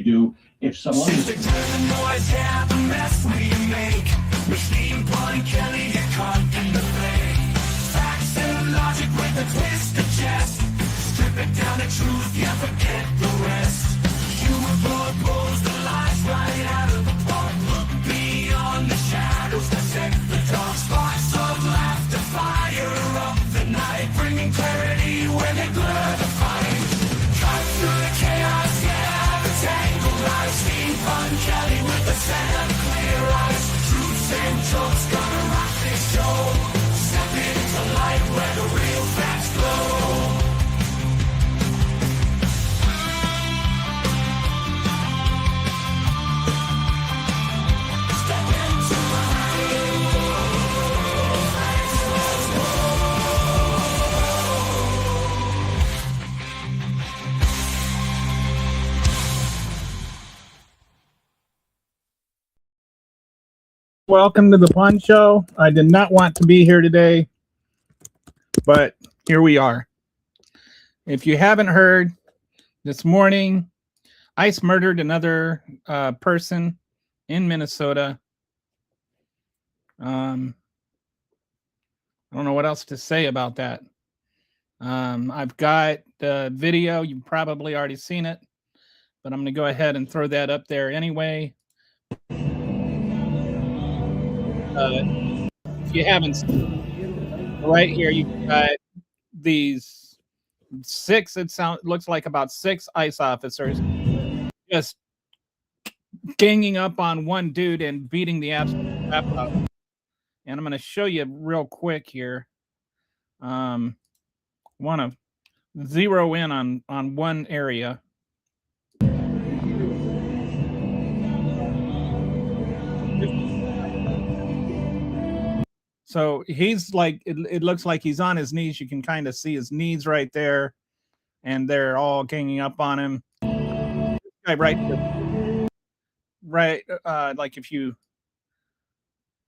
do if someone... Down the truth, you forget the rest. You propose the lies right out of the park. Look beyond the shadows that set the dark. Sparks of laughter fire up the night, bringing clarity when they blur the fight. Cut through the chaos, yeah, the tangled lies. Steampunk Kelly with the set of clear eyes. Truths and jokes gonna rock this show. Step into light where the real facts glow. Welcome to the Pun Show. I did not want to be here today, but here we are. If you haven't heard, this morning, ICE murdered another person in Minnesota. I don't know what else to say about that. I've got the video. You've probably already seen it, but I'm going to go ahead and throw that up there anyway. If you haven't seen it, right here, you've got these six, looks like about 6 ICE officers just ganging up on one dude and beating the absolute crap out of him. And I'm going to show you real quick here. Want to zero in on one area. So he's like, it looks like he's on his knees. You can kind of see his knees right there, and they're all ganging up on him. This guy right, like if you,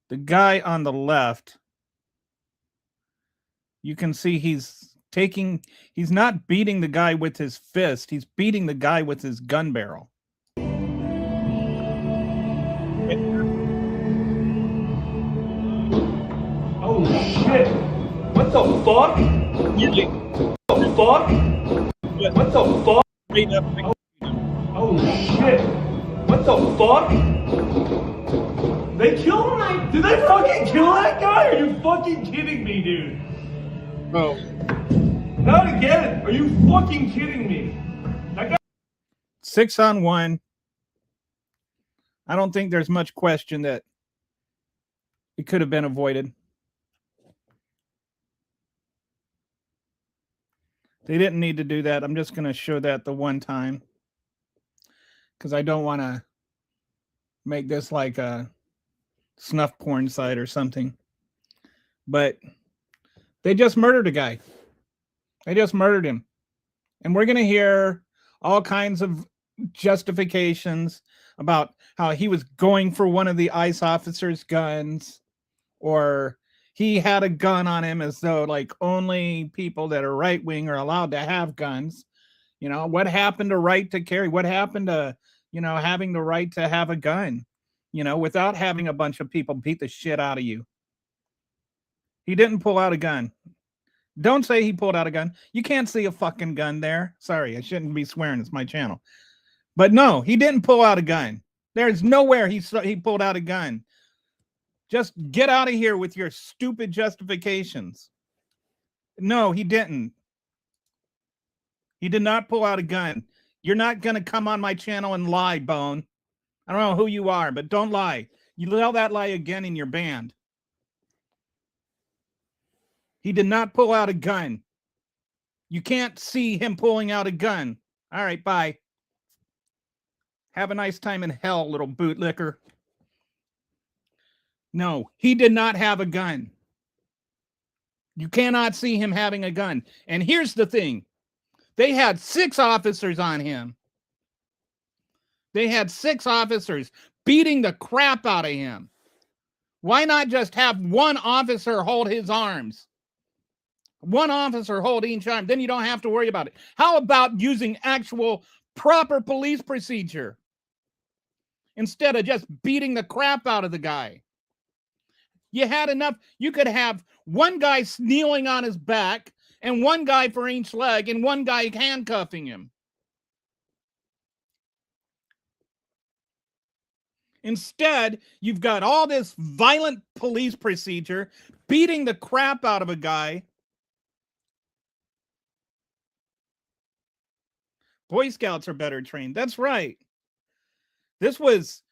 the guy on the left, you can see he's not beating the guy with his fist. He's beating the guy with his gun barrel. Holy shit! What the fuck? What the fuck? What the fuck? Holy shit! What the fuck? They killed him? Did they fucking kill that guy? Are you fucking kidding me, dude? Oh. Not again! Are you fucking kidding me? That guy. 6-on-1. I don't think there's much question that it could have been avoided. They didn't need to do that. I'm just going to show that the one time because I don't want to make this like a snuff porn site or something. But they just murdered a guy. They just murdered him. And we're going to hear all kinds of justifications about how he was going for one of the ICE officers' guns, or he had a gun on him, as though like only people that are right wing are allowed to have guns. You know, what happened to right to carry? What happened to, you know, having the right to have a gun, you know, without having a bunch of people beat the shit out of you? He didn't pull out a gun. Don't say he pulled out a gun. You can't see a fucking gun there. Sorry, I shouldn't be swearing. It's my channel. But no, he didn't pull out a gun. There's nowhere he pulled out a gun. Just get out of here with your stupid justifications. No, he didn't. He did not pull out a gun. You're not going to come on my channel and lie, Bone. I don't know who you are, but don't lie. You tell that lie again in your band. He did not pull out a gun. You can't see him pulling out a gun. All right, bye. Have a nice time in hell, little bootlicker. No, he did not have a gun. You cannot see him having a gun. And here's the thing. They had 6 officers on him. They had 6 officers beating the crap out of him. Why not just have one officer hold his arms? One officer hold each arm. Then you don't have to worry about it. How about using actual proper police procedure? instead of just beating the crap out of the guy. You had enough. You could have one guy kneeling on his back and one guy for each leg and one guy handcuffing him. Instead, you've got all this violent police procedure, beating the crap out of a guy. Boy Scouts are better trained. That's right. This was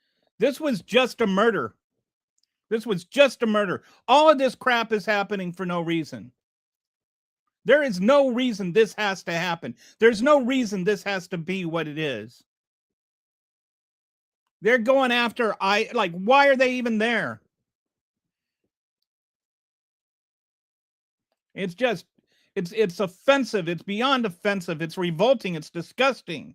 just a murder. This was just a murder. All of this crap is happening for no reason. There is no reason this has to happen. There's no reason this has to be what it is. They're going after, why are they even there? It's just, it's offensive. It's beyond offensive. It's revolting. It's disgusting.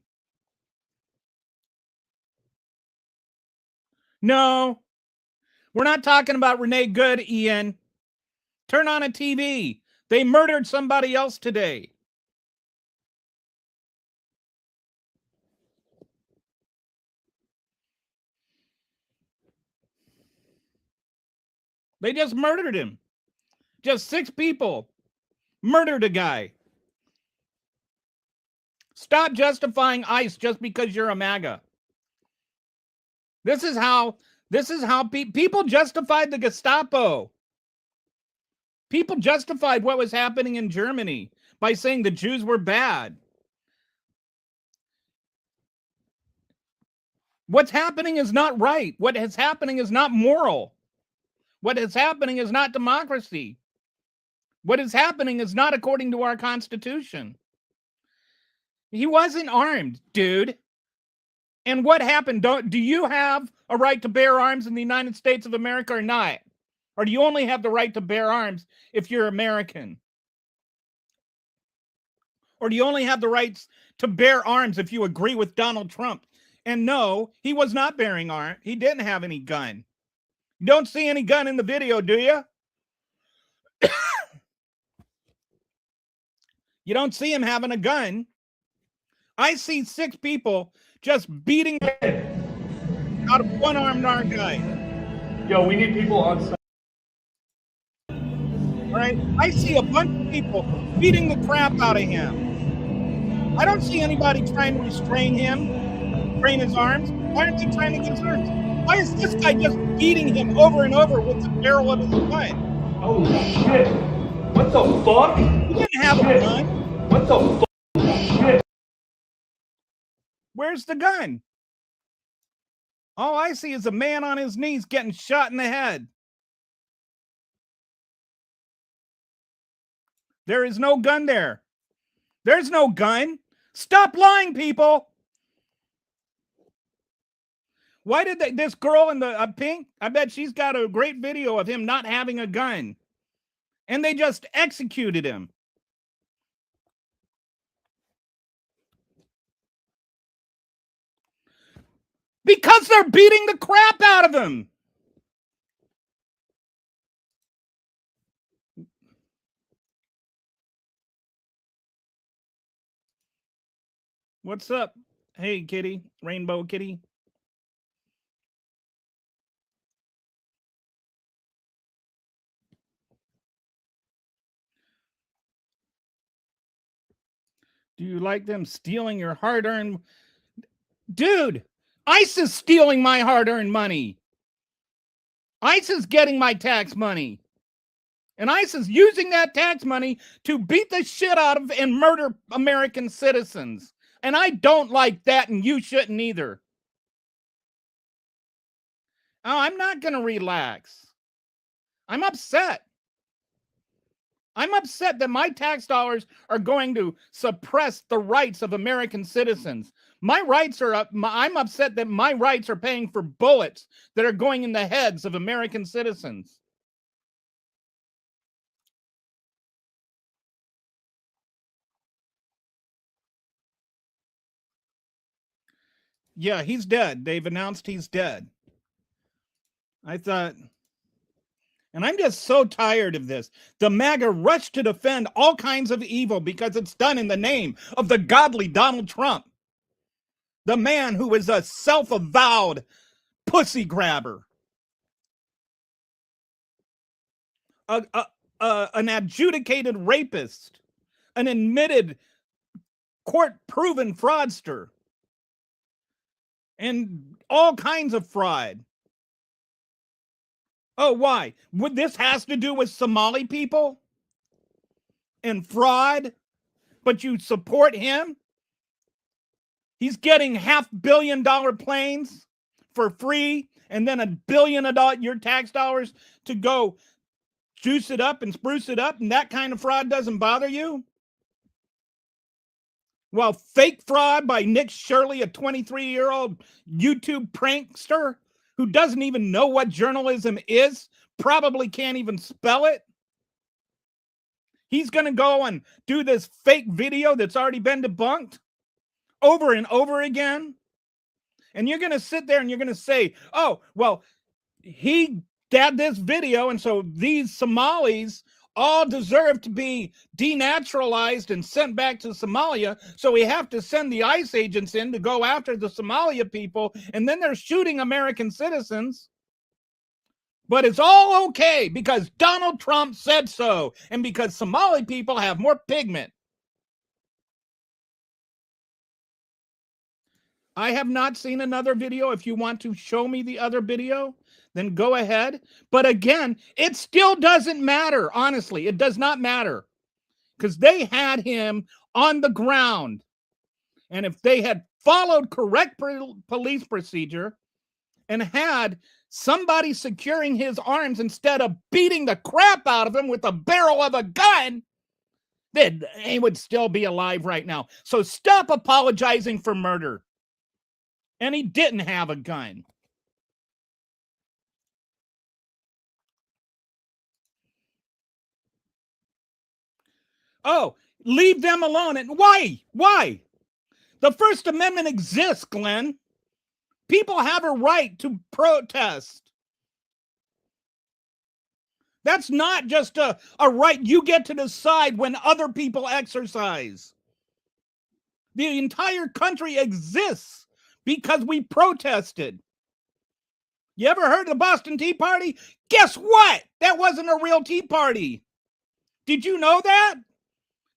No, we're not talking about Renee Good, Ian. Turn on a TV. They murdered somebody else today. They just murdered him. Just 6 people murdered a guy. Stop justifying ICE just because you're a MAGA. This is how people justified the Gestapo. People justified what was happening in Germany by saying the Jews were bad. What's happening is not right. What is happening is not moral. What is happening is not democracy. What is happening is not according to our Constitution. He wasn't armed, dude. And what happened? Do you have a right to bear arms in the United States of America or not? Or do you only have the right to bear arms if you're American? Or do you only have the rights to bear arms if you agree with Donald Trump? And no, he was not bearing arms. He didn't have any gun. You don't see any gun in the video, do you? You don't see him having a gun. I see 6 people just beating out of one armed guy. Yo, we need people on site. All right? I see a bunch of people beating the crap out of him. I don't see anybody trying to restrain him, restrain his arms. Why aren't they trying to get his arms? Why is this guy just beating him over and over with the barrel of his gun? Oh shit! What the fuck? He didn't have a gun. What the fuck? Shit! Where's the gun? All I see is a man on his knees getting shot in the head. There is no gun there. There's no gun. Stop lying, people. Why did this girl in the pink, I bet she's got a great video of him not having a gun. And they just executed him. Because they're beating the crap out of him. What's up? Hey, kitty. Rainbow kitty. Do you like them stealing your hard-earned... Dude, ICE is stealing my hard-earned money. ICE is getting my tax money. And ICE is using that tax money to beat the shit out of and murder American citizens. And I don't like that, and you shouldn't either. Oh, I'm not going to relax. I'm upset. I'm upset that my tax dollars are going to suppress the rights of American citizens. My rights are up. I'm upset that my rights are paying for bullets that are going in the heads of American citizens. Yeah, he's dead. They've announced he's dead. I thought... And I'm just so tired of this. The MAGA rush to defend all kinds of evil because it's done in the name of the godly Donald Trump. The man who is a self-avowed pussy grabber, an adjudicated rapist, an admitted court-proven fraudster, and all kinds of fraud. Oh, why? This has to do with Somali people and fraud, but you support him? He's getting $500 million planes for free, and then $1 billion of your tax dollars to go juice it up and spruce it up, and that kind of fraud doesn't bother you? Well, fake fraud by Nick Shirley, a 23-year-old YouTube prankster who doesn't even know what journalism is, probably can't even spell it. He's going to go and do this fake video that's already been debunked over and over again. And you're going to sit there and you're going to say, oh, well, he did this video, and so these Somalis all deserve to be denaturalized and sent back to Somalia, so we have to send the ICE agents in to go after the Somalia people, and then they're shooting American citizens. But it's all okay because Donald Trump said so, and because Somali people have more pigment. I have not seen another video. If you want to show me the other video, then go ahead. But again, it still doesn't matter. Honestly, it does not matter, because they had him on the ground. And if they had followed correct police procedure and had somebody securing his arms instead of beating the crap out of him with the barrel of a gun, then he would still be alive right now. So stop apologizing for murder. And he didn't have a gun. Oh, leave them alone. And why? Why? The First Amendment exists, Glenn. People have a right to protest. That's not just a right you get to decide when other people exercise. The entire country exists because we protested. You ever heard of the Boston Tea Party? Guess what? That wasn't a real Tea Party. Did you know that?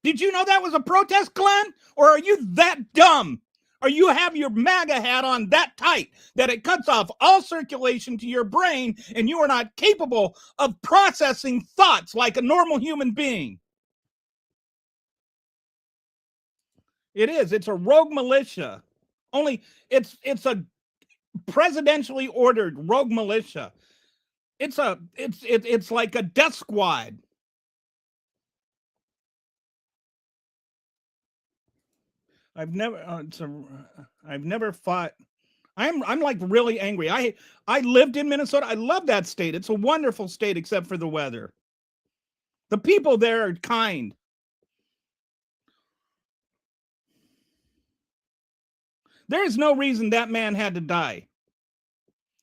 Did you know that was a protest, Glenn? Or are you that dumb? Or you have your MAGA hat on that tight that it cuts off all circulation to your brain and you are not capable of processing thoughts like a normal human being? It is. It's a rogue militia. Only it's a presidentially ordered rogue militia. It's like a death squad. I've never fought. I'm like really angry. I lived in Minnesota. I love that state. It's a wonderful state except for the weather. The people there are kind. There is no reason that man had to die.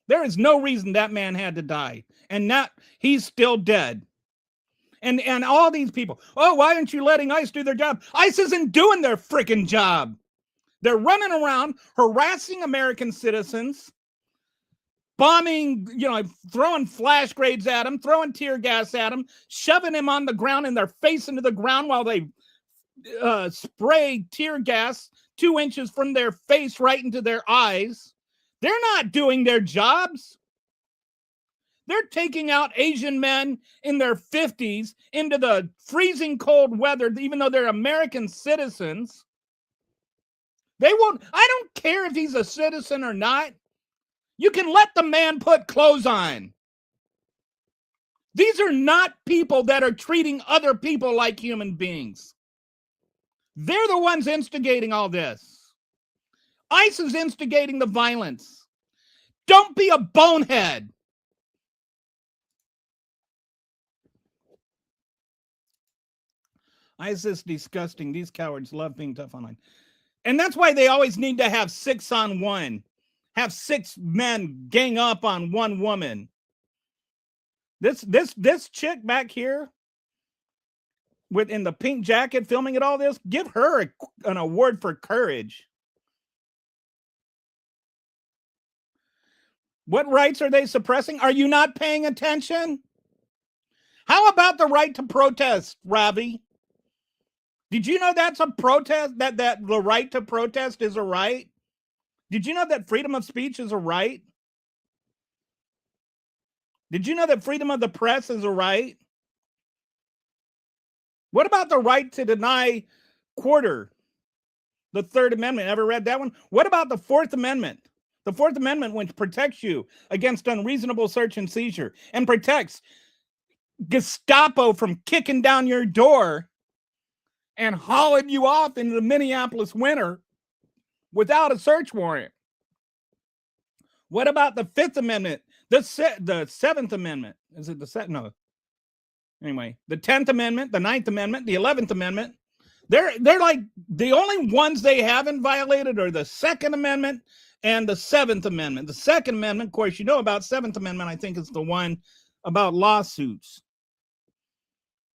There is no reason that man had to die. And not he's still dead. And all these people, oh, why aren't you letting ICE do their job? ICE isn't doing their freaking job. They're running around harassing American citizens, bombing, throwing flash grenades at them, throwing tear gas at them, shoving them on the ground and their face into the ground while they spray tear gas 2 inches from their face right into their eyes. They're not doing their jobs. They're taking out Asian men in their 50s into the freezing cold weather, even though they're American citizens. They won't. I don't care if he's a citizen or not. You can let the man put clothes on. These are not people that are treating other people like human beings. They're the ones instigating all this. ICE is instigating the violence. Don't be a bonehead. ICE is disgusting. These cowards love being tough online. And that's why they always need to have 6-on-1. Have 6 men gang up on one woman. This chick back here in the pink jacket filming it all this, give her an award for courage. What rights are they suppressing? Are you not paying attention? How about the right to protest, Robbie? Did you know that's a protest? That the right to protest is a right? Did you know that freedom of speech is a right? Did you know that freedom of the press is a right? What about the right to deny quarter? The Third Amendment. Ever read that one? What about the Fourth Amendment? The Fourth Amendment, which protects you against unreasonable search and seizure and protects Gestapo from kicking down your door and hauling you off into the Minneapolis winter without a search warrant. What about the Fifth Amendment? The Seventh Amendment? Is it the set? No. Anyway, the 10th Amendment, the 9th Amendment, the 11th Amendment. They're like the only ones they haven't violated are the Second Amendment and the Seventh Amendment. The Second Amendment, of course, you know about Seventh Amendment. I think it's the one about lawsuits,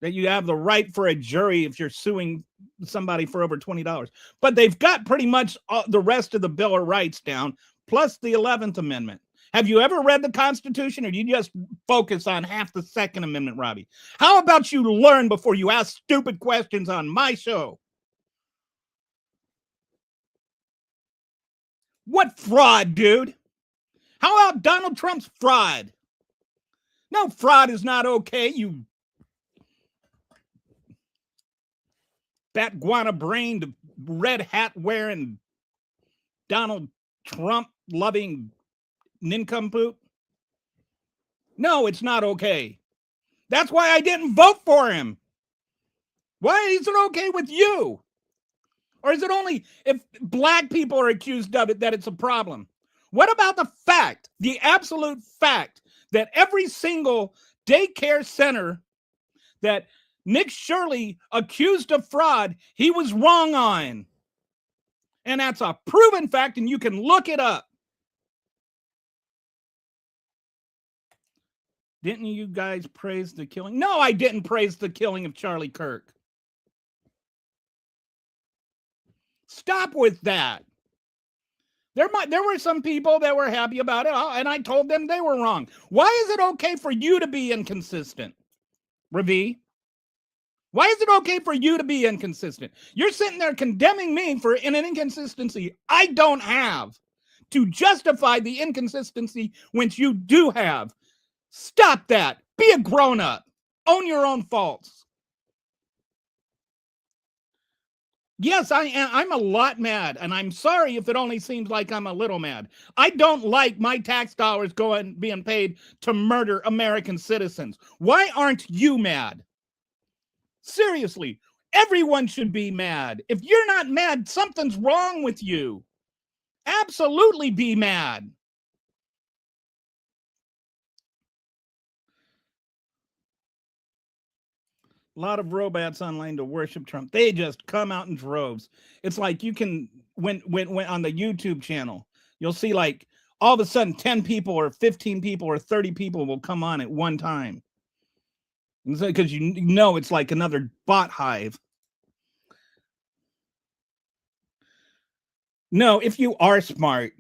that you have the right for a jury if you're suing somebody for over $20. But they've got pretty much the rest of the Bill of Rights down, plus the 11th Amendment. Have you ever read the Constitution, or do you just focus on half the Second Amendment, Robbie? How about you learn before you ask stupid questions on my show? What fraud, dude? How about Donald Trump's fraud? No, fraud is not okay, you bat guana brained, red hat wearing, Donald Trump loving nincompoop. No, it's not okay. That's why I didn't vote for him. Why is it okay with you? Or is it only if black people are accused of it that it's a problem? What about the fact, the absolute fact, that every single daycare center that Nick Shirley accused of fraud, he was wrong on? And that's a proven fact, and you can look it up. Didn't you guys praise the killing? No, I didn't praise the killing of Charlie Kirk. Stop with that. There were some people that were happy about it, and I told them they were wrong. Why is it okay for you to be inconsistent, Ravi? Why is it okay for you to be inconsistent? You're sitting there condemning me for an inconsistency I don't have to justify the inconsistency which you do have. Stop that. Be a grown-up. Own your own faults. Yes, I am. I'm a lot mad, and I'm sorry if it only seems like I'm a little mad. I don't like my tax dollars being paid to murder American citizens. Why aren't you mad? Seriously, everyone should be mad. If you're not mad, something's wrong with you. Absolutely be mad. A lot of robots online to worship Trump. They just come out in droves. It's like you can, when on the YouTube channel, you'll see like all of a sudden 10 people or 15 people or 30 people will come on at one time. Because you know it's like another bot hive. No, if you are smart,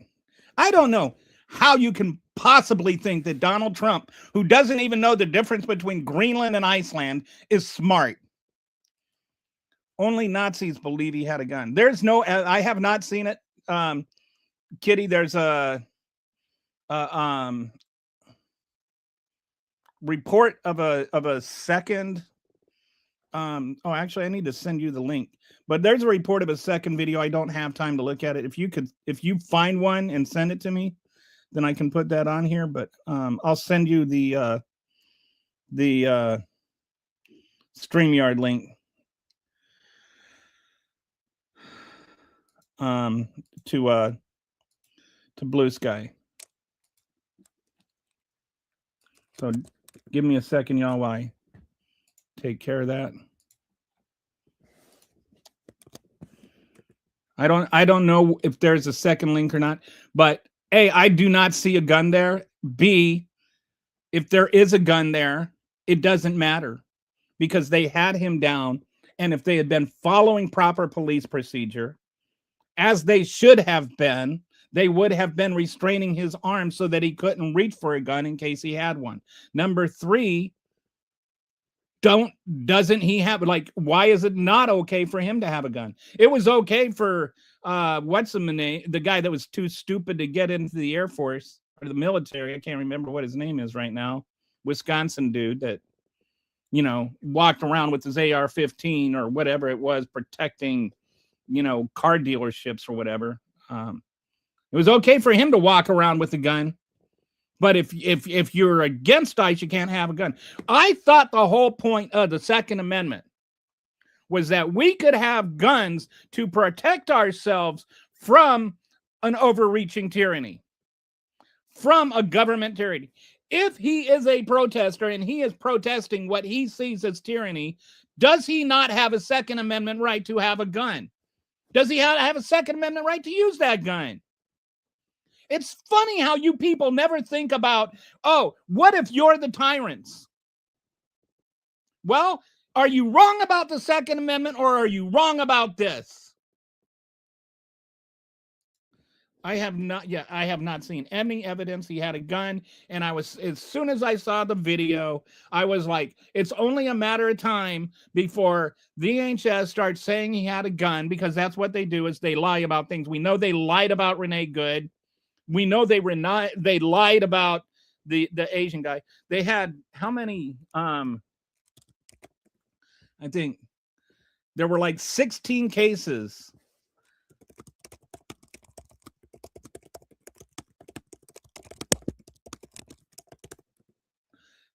I don't know how you can possibly think that Donald Trump, who doesn't even know the difference between Greenland and Iceland, is smart. Only Nazis believe he had a gun. There's no, I have not seen it. Kitty, there's a report of a second. Oh, actually, I need to send you the link. But there's a report of a second video. I don't have time to look at it. If you find one and send it to me, then I can put that on here. But I'll send you the StreamYard link to Blue Sky. So give me a second, y'all, while I take care of that. I don't know if there's a second link or not, but A, I do not see a gun there. B, if there is a gun there, it doesn't matter because they had him down. And if they had been following proper police procedure, as they should have been, they would have been restraining his arm so that he couldn't reach for a gun in case he had one. Number 3, doesn't he have, like, why is it not okay for him to have a gun? It was okay for what's the name, the guy that was too stupid to get into the Air Force or the military. I can't remember what his name is right now. Wisconsin dude that, you know, walked around with his AR-15 or whatever it was, protecting, you know, car dealerships or whatever. It was okay for him to walk around with a gun. But if you're against ICE, you can't have a gun. I thought the whole point of the Second Amendment was that we could have guns to protect ourselves from an overreaching tyranny, from a government tyranny. If he is a protester and he is protesting what he sees as tyranny, does he not have a Second Amendment right to have a gun? Does he have a Second Amendment right to use that gun? It's funny how you people never think about, oh, what if you're the tyrants? Well, are you wrong about the Second Amendment or are you wrong about this? I have not seen any evidence he had a gun. And as soon as I saw the video, I was like, it's only a matter of time before the DHS starts saying he had a gun, because that's what they do, is they lie about things. We know they lied about Renee Good. We know they lied about the Asian guy. They had how many? I think there were like 16 cases.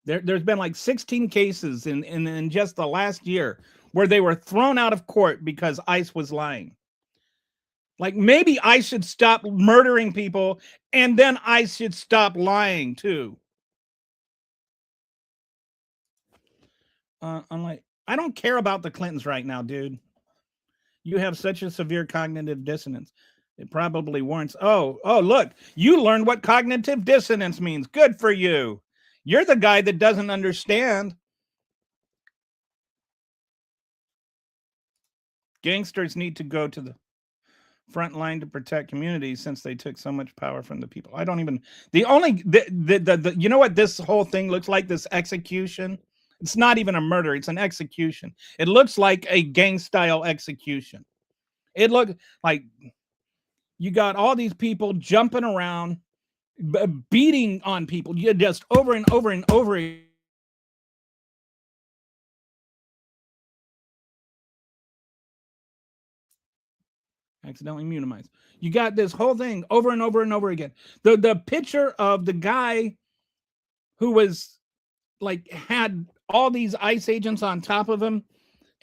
There's been like 16 cases in just the last year where they were thrown out of court because ICE was lying. Like, maybe I should stop murdering people, and then I should stop lying too. I'm like, I don't care about the Clintons right now, dude. You have such a severe cognitive dissonance. It probably warrants. Oh, look, you learned what cognitive dissonance means. Good for you. You're the guy that doesn't understand. Gangsters need to go to the front line to protect communities since they took so much power from the people. I don't even, you know what this whole thing looks like, this execution? It's not even a murder, it's an execution. It looks like a gang style execution. It looked like you got all these people jumping around, beating on people, you just over and over and over. Accidentally minimized. You got this whole thing over and over and over again. The picture of the guy who was like, had all these ICE agents on top of him,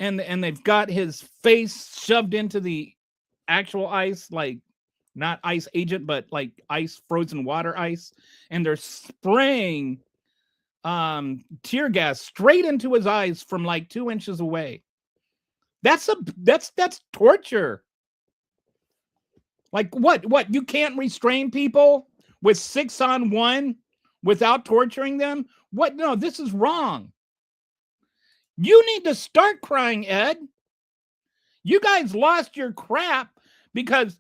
and they've got his face shoved into the actual ice, like not ICE agent, but like ice, frozen water ice, and they're spraying tear gas straight into his eyes from like 2 inches away. That's torture. Like, what? You can't restrain people with 6-on-1 without torturing them? What? No, this is wrong. You need to start crying, Ed. You guys lost your crap because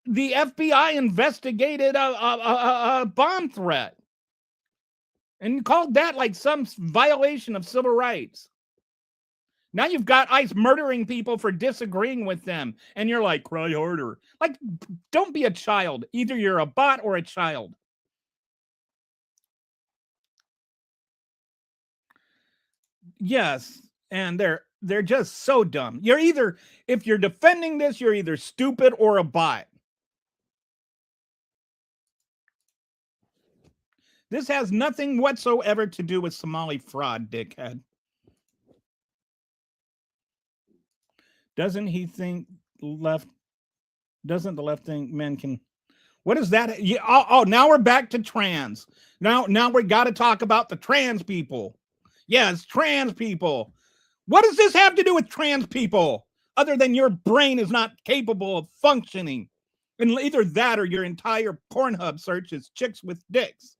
the FBI investigated a bomb threat and called that like some violation of civil rights. Now you've got ICE murdering people for disagreeing with them, and you're like, cry harder. Like, don't be a child. Either you're a bot or a child. Yes, and they're just so dumb. You're either, if you're defending this, you're either stupid or a bot. This has nothing whatsoever to do with Somali fraud, dickhead. Doesn't he think doesn't the left think men can, what is that? Now we're back to trans. Now we got to talk about the trans people. Yes, trans people. What does this have to do with trans people? Other than your brain is not capable of functioning. And either that or your entire Pornhub search is chicks with dicks.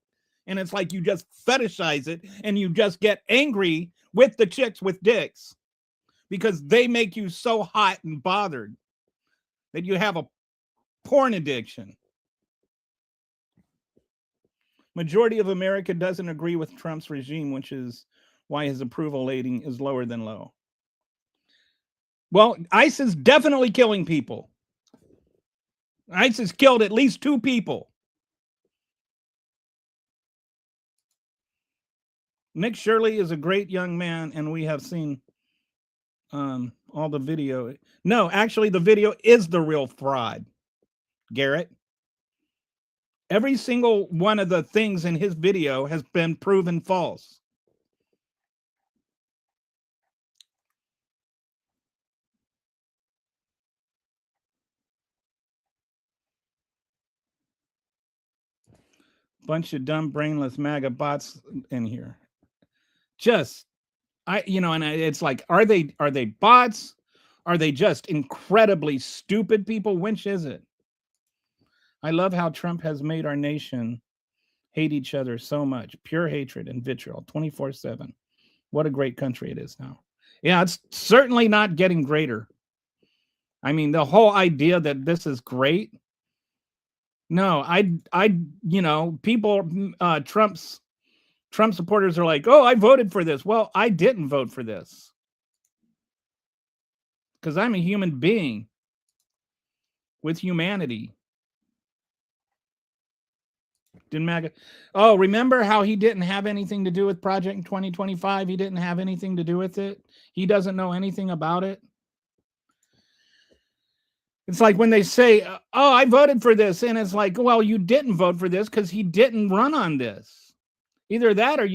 And it's like you just fetishize it and you just get angry with the chicks with dicks because they make you so hot and bothered that you have a porn addiction. Majority of America doesn't agree with Trump's regime, which is why his approval rating is lower than low. Well, ICE is definitely killing people. ICE has killed at least 2 people. Nick Shirley is a great young man, and we have seen all the video. No, actually, the video is the real fraud, Garrett. Every single one of the things in his video has been proven false. Bunch of dumb, brainless MAGA bots in here. Just, it's like, are they bots? Are they just incredibly stupid people? Which is it? I love how Trump has made our nation hate each other so much. Pure hatred and vitriol, 24/7. What a great country it is now. Yeah, it's certainly not getting greater. I mean, the whole idea that this is great. No, people, Trump supporters are like, oh, I voted for this. Well, I didn't vote for this because I'm a human being with humanity. Didn't MAGA? Oh, remember how he didn't have anything to do with Project 2025? He didn't have anything to do with it. He doesn't know anything about it. It's like when they say, oh, I voted for this. And it's like, well, you didn't vote for this because he didn't run on this. Either that or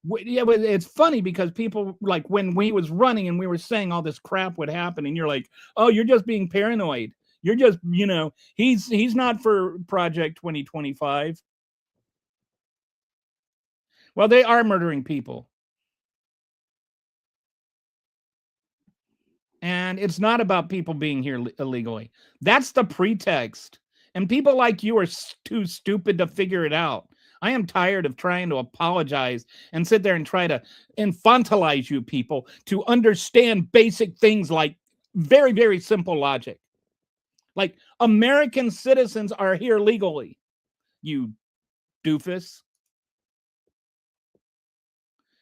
it's funny because people, like, when we was running and we were saying all this crap would happen, and you're like, oh, you're just being paranoid. You're just, he's not for Project 2025. Well, they are murdering people. And it's not about people being here illegally. That's the pretext. And people like you are too stupid to figure it out. I am tired of trying to apologize and sit there and try to infantilize you people to understand basic things like very, very simple logic. Like, American citizens are here legally, you doofus.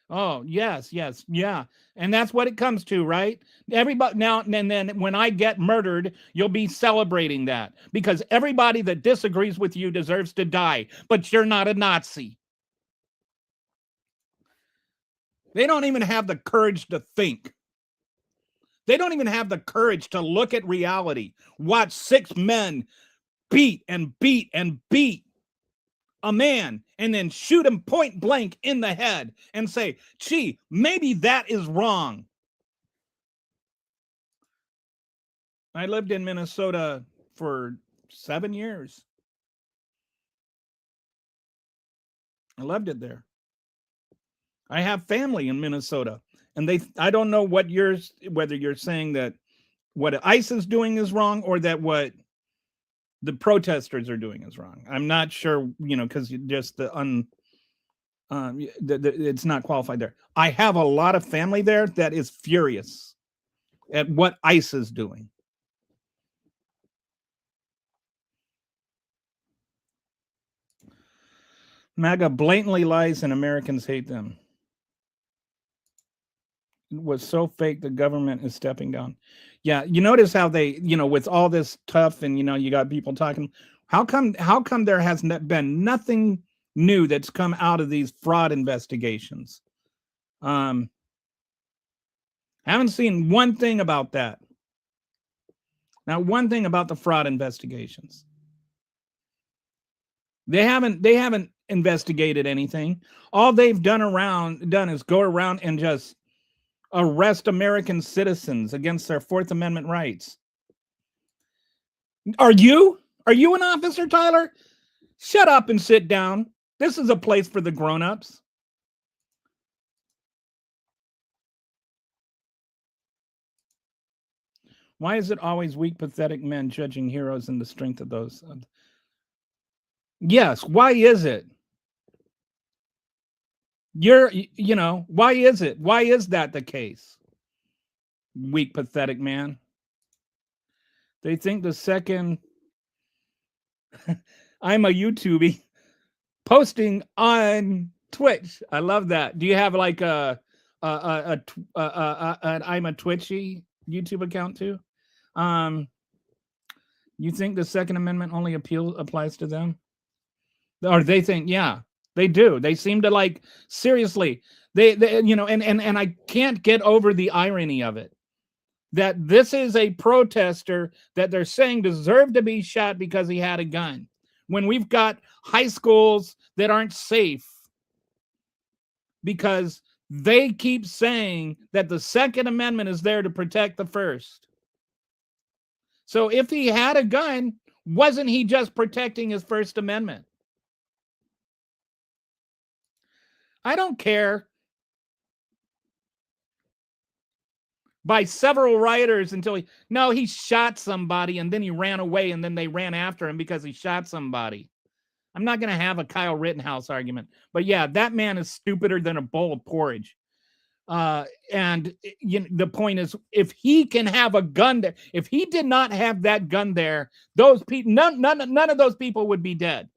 Oh, yes, yeah. And that's what it comes to, right? Everybody now and then when I get murdered, you'll be celebrating that because everybody that disagrees with you deserves to die, but you're not a Nazi. They don't even have the courage to think. They don't even have the courage to look at reality. Watch 6 men beat and beat and beat a man and then shoot him point blank in the head and say, gee, maybe that is wrong. I lived in Minnesota for 7 years. I loved it there. I have family in Minnesota, and I don't know whether you're saying that what ICE is doing is wrong or that what the protesters are doing is wrong. I'm not sure, because just it's not qualified there. I have a lot of family there that is furious at what ICE is doing. MAGA blatantly lies and Americans hate them. It was so fake the government is stepping down. Yeah, you notice how they, with all this tough and, you got people talking. How come there has been nothing new that's come out of these fraud investigations? Haven't seen one thing about that. Not one thing about the fraud investigations. They haven't investigated anything. All they've done is go around and just arrest American citizens against their Fourth Amendment rights. Are you an officer, Tyler? Shut up and sit down. This is a place for the grown-ups. Why is it always weak, pathetic men judging heroes and the strength of those? Yes, why is it? Why is it? Why is that the case? Weak, pathetic man. They think the second I'm a YouTubie, posting on Twitch. I love that. Do you have like an I'm a Twitchy YouTube account too? You think the Second Amendment only applies to them? Or they think, yeah, they do. They seem to like, seriously, they you know, and I can't get over the irony of it. That this is a protester that they're saying deserved to be shot because he had a gun. When we've got high schools that aren't safe because they keep saying that the Second Amendment is there to protect the First. So if he had a gun, wasn't he just protecting his First Amendment? I don't care. By several rioters until he shot somebody and then he ran away and then they ran after him because he shot somebody. I'm not going to have a Kyle Rittenhouse argument, but yeah, that man is stupider than a bowl of porridge. And the point is, if he can have a gun there, if he did not have that gun there, those people, none of those people would be dead.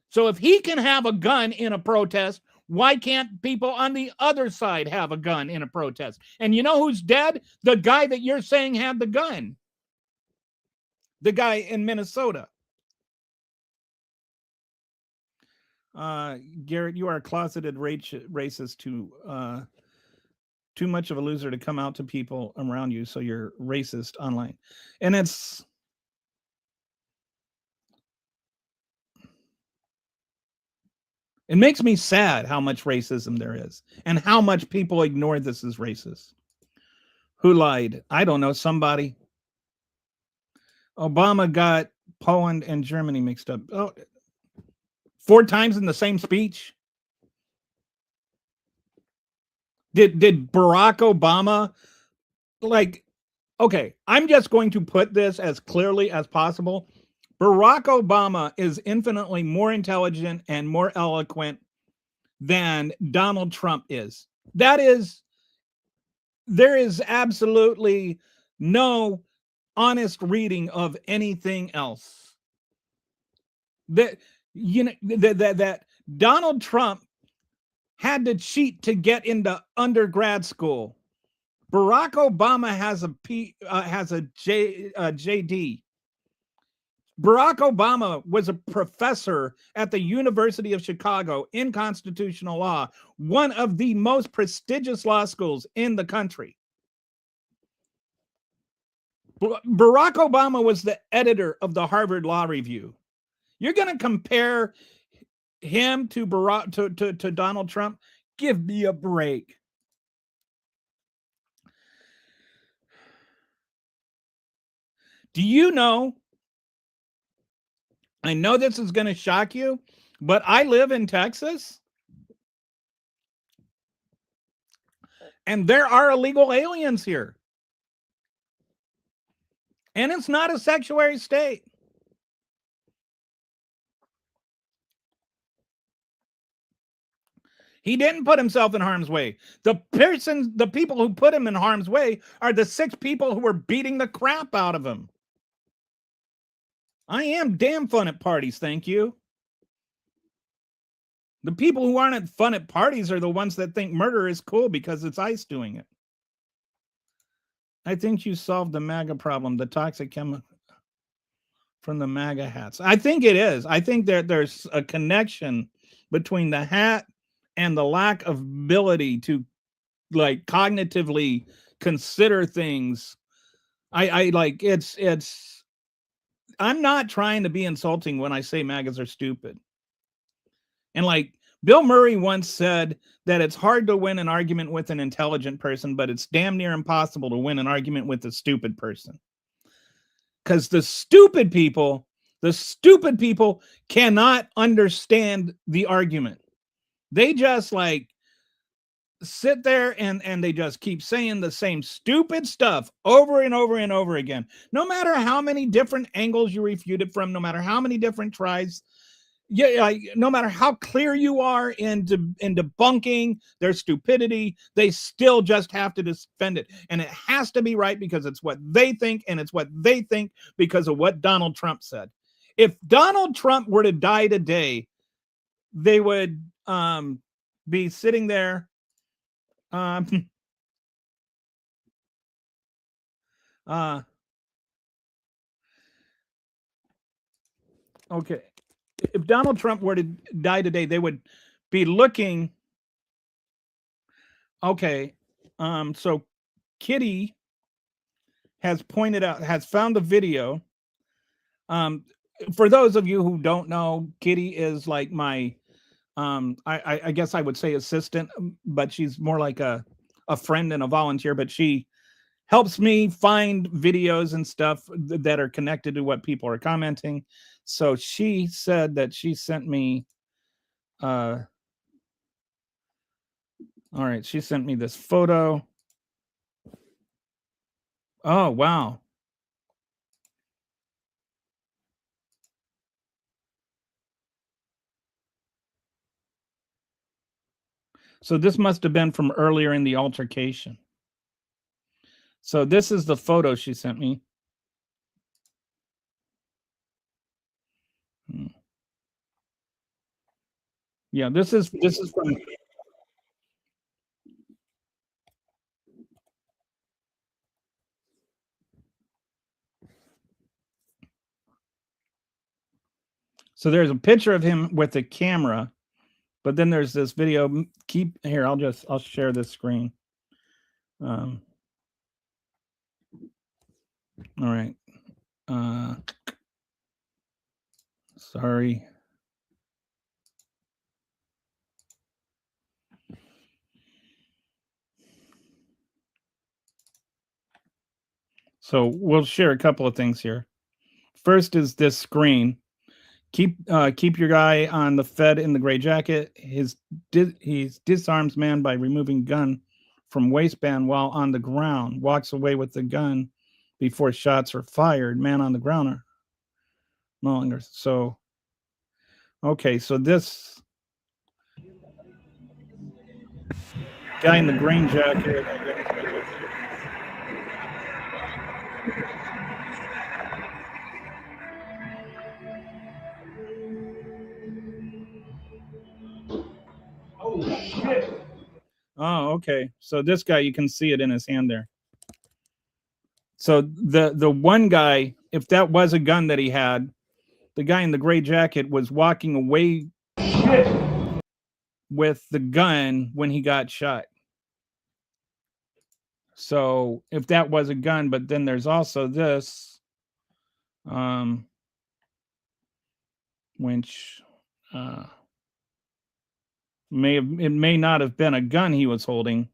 So if he can have a gun in a protest, why can't people on the other side have a gun in a protest? And you know who's dead? The guy that you're saying had the gun. The guy in Minnesota. Garrett, you are a closeted racist too much of a loser to come out to people around you, so you're racist online. And it makes me sad how much racism there is and how much people ignore this as racist. Who lied? I don't know, somebody. Obama got Poland and Germany mixed up. Oh, 4 times in the same speech? Did Barack Obama, like, okay, I'm just going to put this as clearly as possible. Barack Obama is infinitely more intelligent and more eloquent than Donald Trump is. There is absolutely no honest reading of anything else. That Donald Trump had to cheat to get into undergrad school. Barack Obama has a JD. Barack Obama was a professor at the University of Chicago in constitutional law, one of the most prestigious law schools in the country. Barack Obama was the editor of the Harvard Law Review. You're going to compare him to Donald Trump? Give me a break. Do you know? I know this is going to shock you, but I live in Texas. And there are illegal aliens here. And it's not a sanctuary state. He didn't put himself in harm's way. The people who put him in harm's way are the 6 people who were beating the crap out of him. I am damn fun at parties, thank you. The people who aren't fun at parties are the ones that think murder is cool because it's ICE doing it. I think you solved the MAGA problem, the toxic chemical from the MAGA hats. I think it is. I think that there's a connection between the hat and the lack of ability to, like, cognitively consider things. I like it's I'm not trying to be insulting when I say MAGAs are stupid. And like Bill Murray once said that it's hard to win an argument with an intelligent person, but it's damn near impossible to win an argument with a stupid person. Because the stupid people cannot understand the argument. They just like sit there and they just keep saying the same stupid stuff over and over and over again. No matter how many different angles you refute it from, no matter how many different tries, no matter how clear you are in debunking their stupidity, they still just have to defend it. And it has to be right because it's what they think, and it's what they think because of what Donald Trump said. If Donald Trump were to die today, they would be sitting there. Okay. If Donald Trump were to die today, they would be looking. Okay. So Kitty has found the video. For those of you who don't know, Kitty is like my, I guess I would say assistant, but she's more like a friend and a volunteer, but she helps me find videos and stuff that are connected to what people are commenting. So she said that she sent me, all right, she sent me this photo. Oh, wow. So this must have been from earlier in the altercation. So this is the photo she sent me. Yeah, this is from. So there's a picture of him with a camera, but then there's this video. Keep here. I'll share this screen. All right. Sorry. So we'll share a couple of things here. First is this screen. Keep your eye on the Fed in the gray jacket. He disarms man by removing gun from waistband while on the ground. Walks away with the gun before shots are fired. Man on the ground are no longer. So, okay, so this guy in the green jacket. Oh shit! Oh, okay. So this guy, you can see it in his hand there. So the one guy, if that was a gun that he had, the guy in the gray jacket was walking away with the gun when he got shot. So if that was a gun, but then there's also this, which it may not have been a gun he was holding.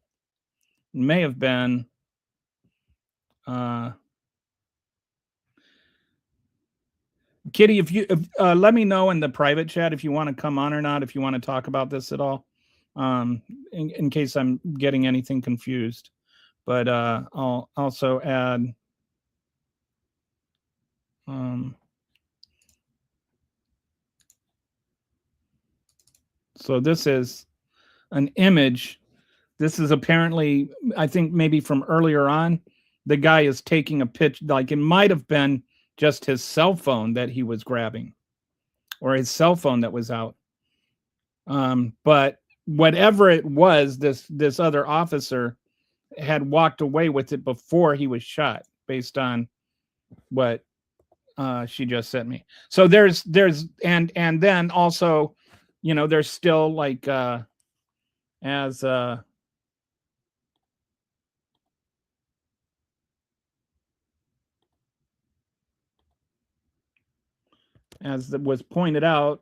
It may have been Kitty, if you let me know in the private chat if you want to come on or not, if you want to talk about this at all, in case I'm getting anything confused. But I'll also add so this is an image. This is apparently, I think maybe from earlier on, the guy is taking a picture, like it might have been just his cell phone that he was grabbing or his cell phone that was out. But whatever it was, this other officer had walked away with it before he was shot, based on what she just sent me. So there's and then also, there's still like as was pointed out,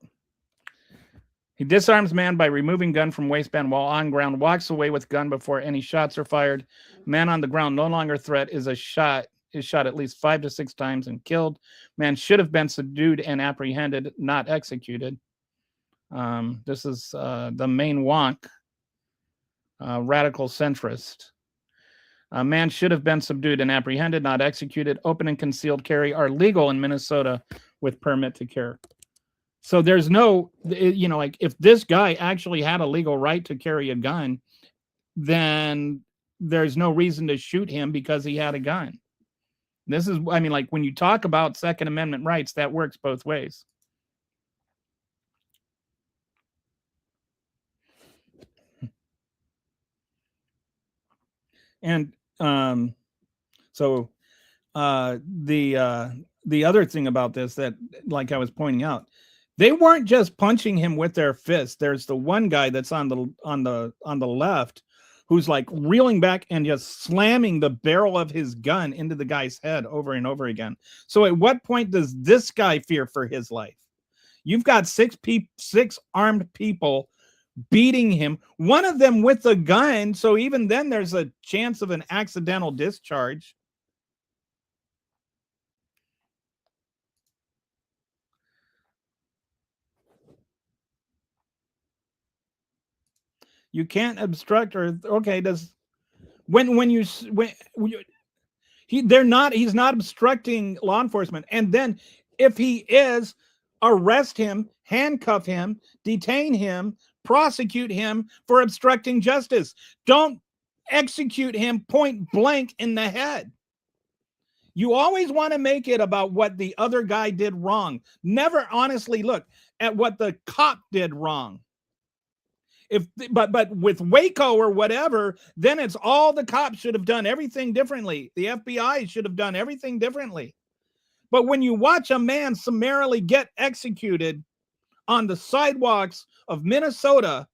he disarms man by removing gun from waistband while on ground, walks away with gun before any shots are fired. Man on the ground, no longer threat, is shot at least 5 to 6 times and killed. Man should have been subdued and apprehended, not executed. This is the main wonk, radical centrist. Man should have been subdued and apprehended, not executed. Open and concealed carry are legal in Minnesota with permit to carry. So there's no, like if this guy actually had a legal right to carry a gun, then there's no reason to shoot him because he had a gun. This is, I mean, like when you talk about Second Amendment rights, that works both ways. And so the other thing about this that, like I was pointing out, they weren't just punching him with their fists. There's the one guy that's on the left who's like reeling back and just slamming the barrel of his gun into the guy's head over and over again. So at what point does this guy fear for his life? You've got six armed people beating him, one of them with a gun. So even then there's a chance of an accidental discharge. You can't obstruct, or okay, does he's not obstructing law enforcement. And then if he is, arrest him, handcuff him, detain him, prosecute him for obstructing justice. Don't execute him point blank in the head. You always want to make it about what the other guy did wrong. Never honestly look at what the cop did wrong. But with Waco or whatever, then it's all the cops should have done everything differently. The FBI should have done everything differently. But when you watch a man summarily get executed on the sidewalks of Minnesota,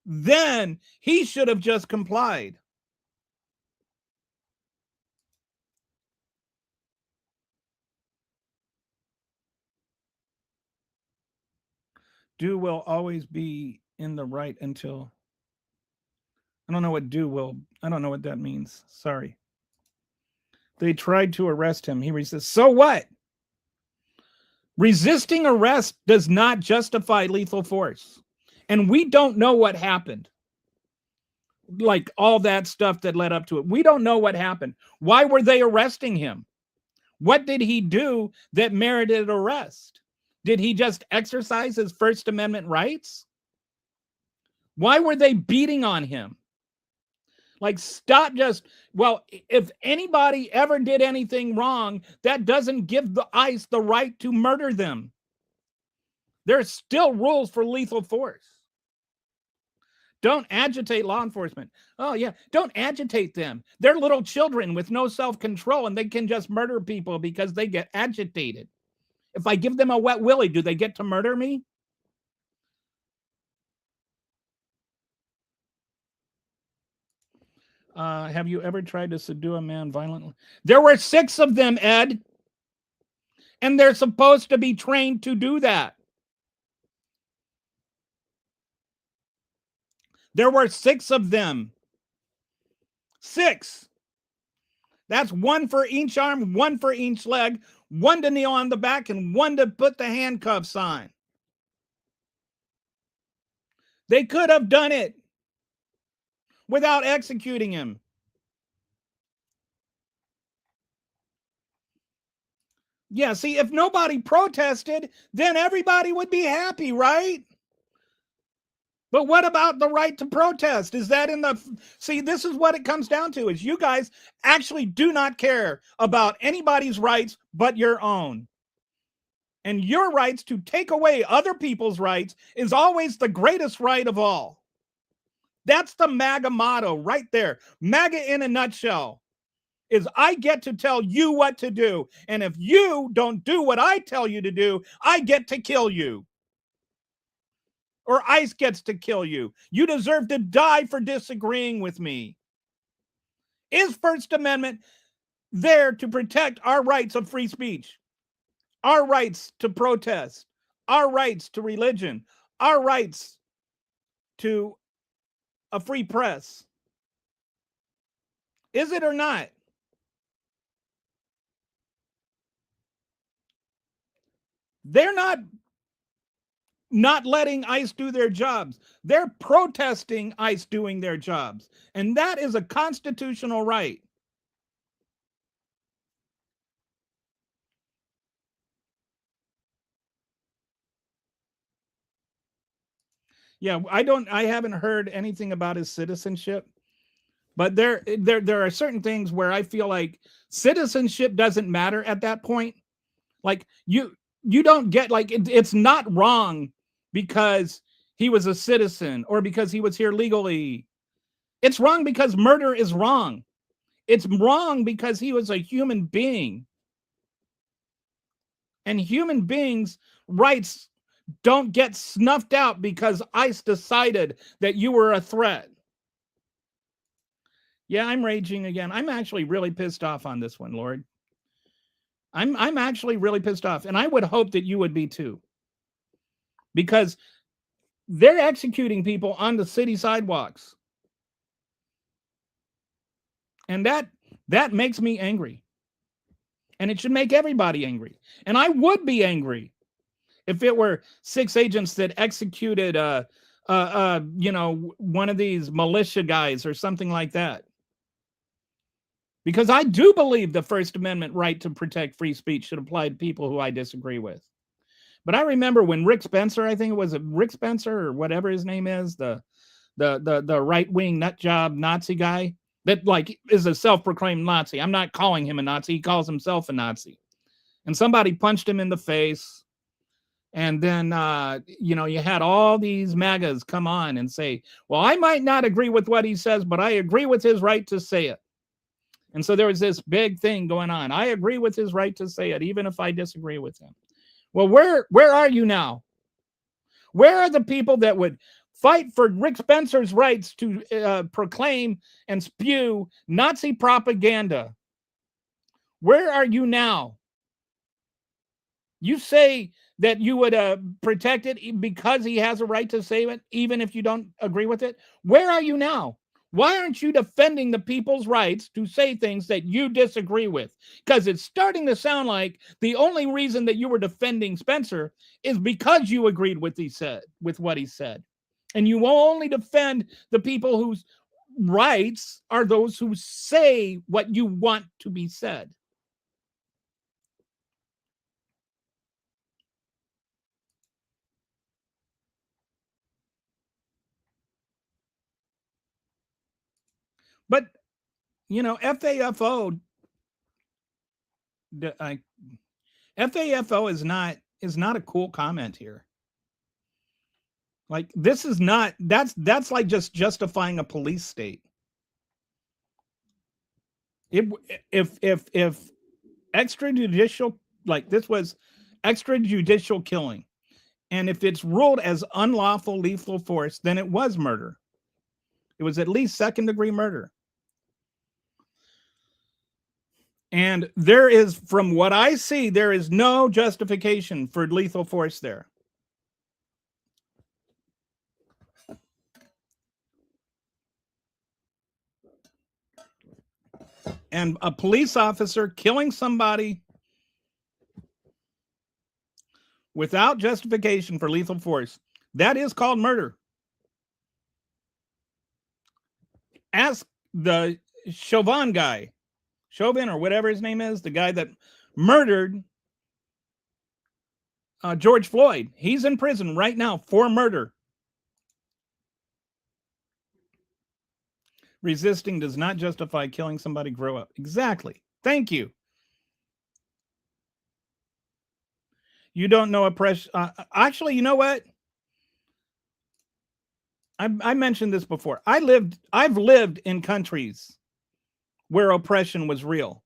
then he should have just complied. Do will always be in the right until, I don't know what I don't know what that means. Sorry. They tried to arrest him. He resists. So what? Resisting arrest does not justify lethal force. And we don't know what happened. Like all that stuff that led up to it. We don't know what happened. Why were they arresting him? What did he do that merited arrest? Did he just exercise his First Amendment rights? Why were they beating on him? Like, stop just, well, if anybody ever did anything wrong, that doesn't give the ICE the right to murder them. There's still rules for lethal force. Don't agitate law enforcement. Oh, yeah, don't agitate them. They're little children with no self-control, and they can just murder people because they get agitated. If I give them a wet willy, do they get to murder me? Have you ever tried to subdue a man violently? There were 6 of them, Ed. And they're supposed to be trained to do that. There were 6 of them. 6. That's 1 for each arm, 1 for each leg, 1 to kneel on the back, and 1 to put the handcuffs on. They could have done it without executing him. Yeah, see, if nobody protested, then everybody would be happy, right? But what about the right to protest? Is that in the... See, this is what it comes down to, is you guys actually do not care about anybody's rights but your own. And your rights to take away other people's rights is always the greatest right of all. That's the MAGA motto right there. MAGA in a nutshell is I get to tell you what to do. And if you don't do what I tell you to do, I get to kill you. Or ICE gets to kill you. You deserve to die for disagreeing with me. Is First Amendment there to protect our rights of free speech, our rights to protest, our rights to religion, our rights to a free press? Is it or not? They're not letting ICE do their jobs. They're protesting ICE doing their jobs. And that is a constitutional right. Yeah, I haven't heard anything about his citizenship. But there are certain things where I feel like citizenship doesn't matter at that point. Like you don't get, like, it's not wrong because he was a citizen or because he was here legally. It's wrong because murder is wrong. It's wrong because he was a human being. And human beings' rights don't get snuffed out because ICE decided that you were a threat. Yeah, I'm raging again. I'm actually really pissed off on this one, Lord. I'm actually really pissed off. And I would hope that you would be too. Because they're executing people on the city sidewalks. And that makes me angry. And it should make everybody angry. And I would be angry if it were 6 agents that executed one of these militia guys or something like that. Because I do believe the First Amendment right to protect free speech should apply to people who I disagree with. But I remember when Rick Spencer, I think it was Rick Spencer or whatever his name is, the right-wing nut job Nazi guy that like is a self-proclaimed Nazi. I'm not calling him a Nazi. He calls himself a Nazi. And somebody punched him in the face. And then, you had all these MAGAs come on and say, well, I might not agree with what he says, but I agree with his right to say it. And so there was this big thing going on. I agree with his right to say it, even if I disagree with him. Well, where are you now? Where are the people that would fight for Rick Spencer's rights to proclaim and spew Nazi propaganda? Where are you now? You say that you would protect it because he has a right to say it, even if you don't agree with it. Where are you now? Why aren't you defending the people's rights to say things that you disagree with? Because it's starting to sound like the only reason that you were defending Spencer is because you agreed with what he said. And you will only defend the people whose rights are those who say what you want to be said. But FAFO is not a cool comment here. Like this is not that's like just justifying a police state. If extrajudicial, like this was extrajudicial killing, and if it's ruled as unlawful lethal force, then it was murder. It was at least second-degree murder. And there is, from what I see, there is no justification for lethal force there. And a police officer killing somebody without justification for lethal force, that is called murder. Ask the Chauvin guy, Chauvin or whatever his name is, the guy that murdered George Floyd. He's in prison right now for murder. Resisting does not justify killing somebody. Grow up. Exactly. Thank you. You don't know oppression. Actually, you know what? I mentioned this before. I've lived in countries where oppression was real.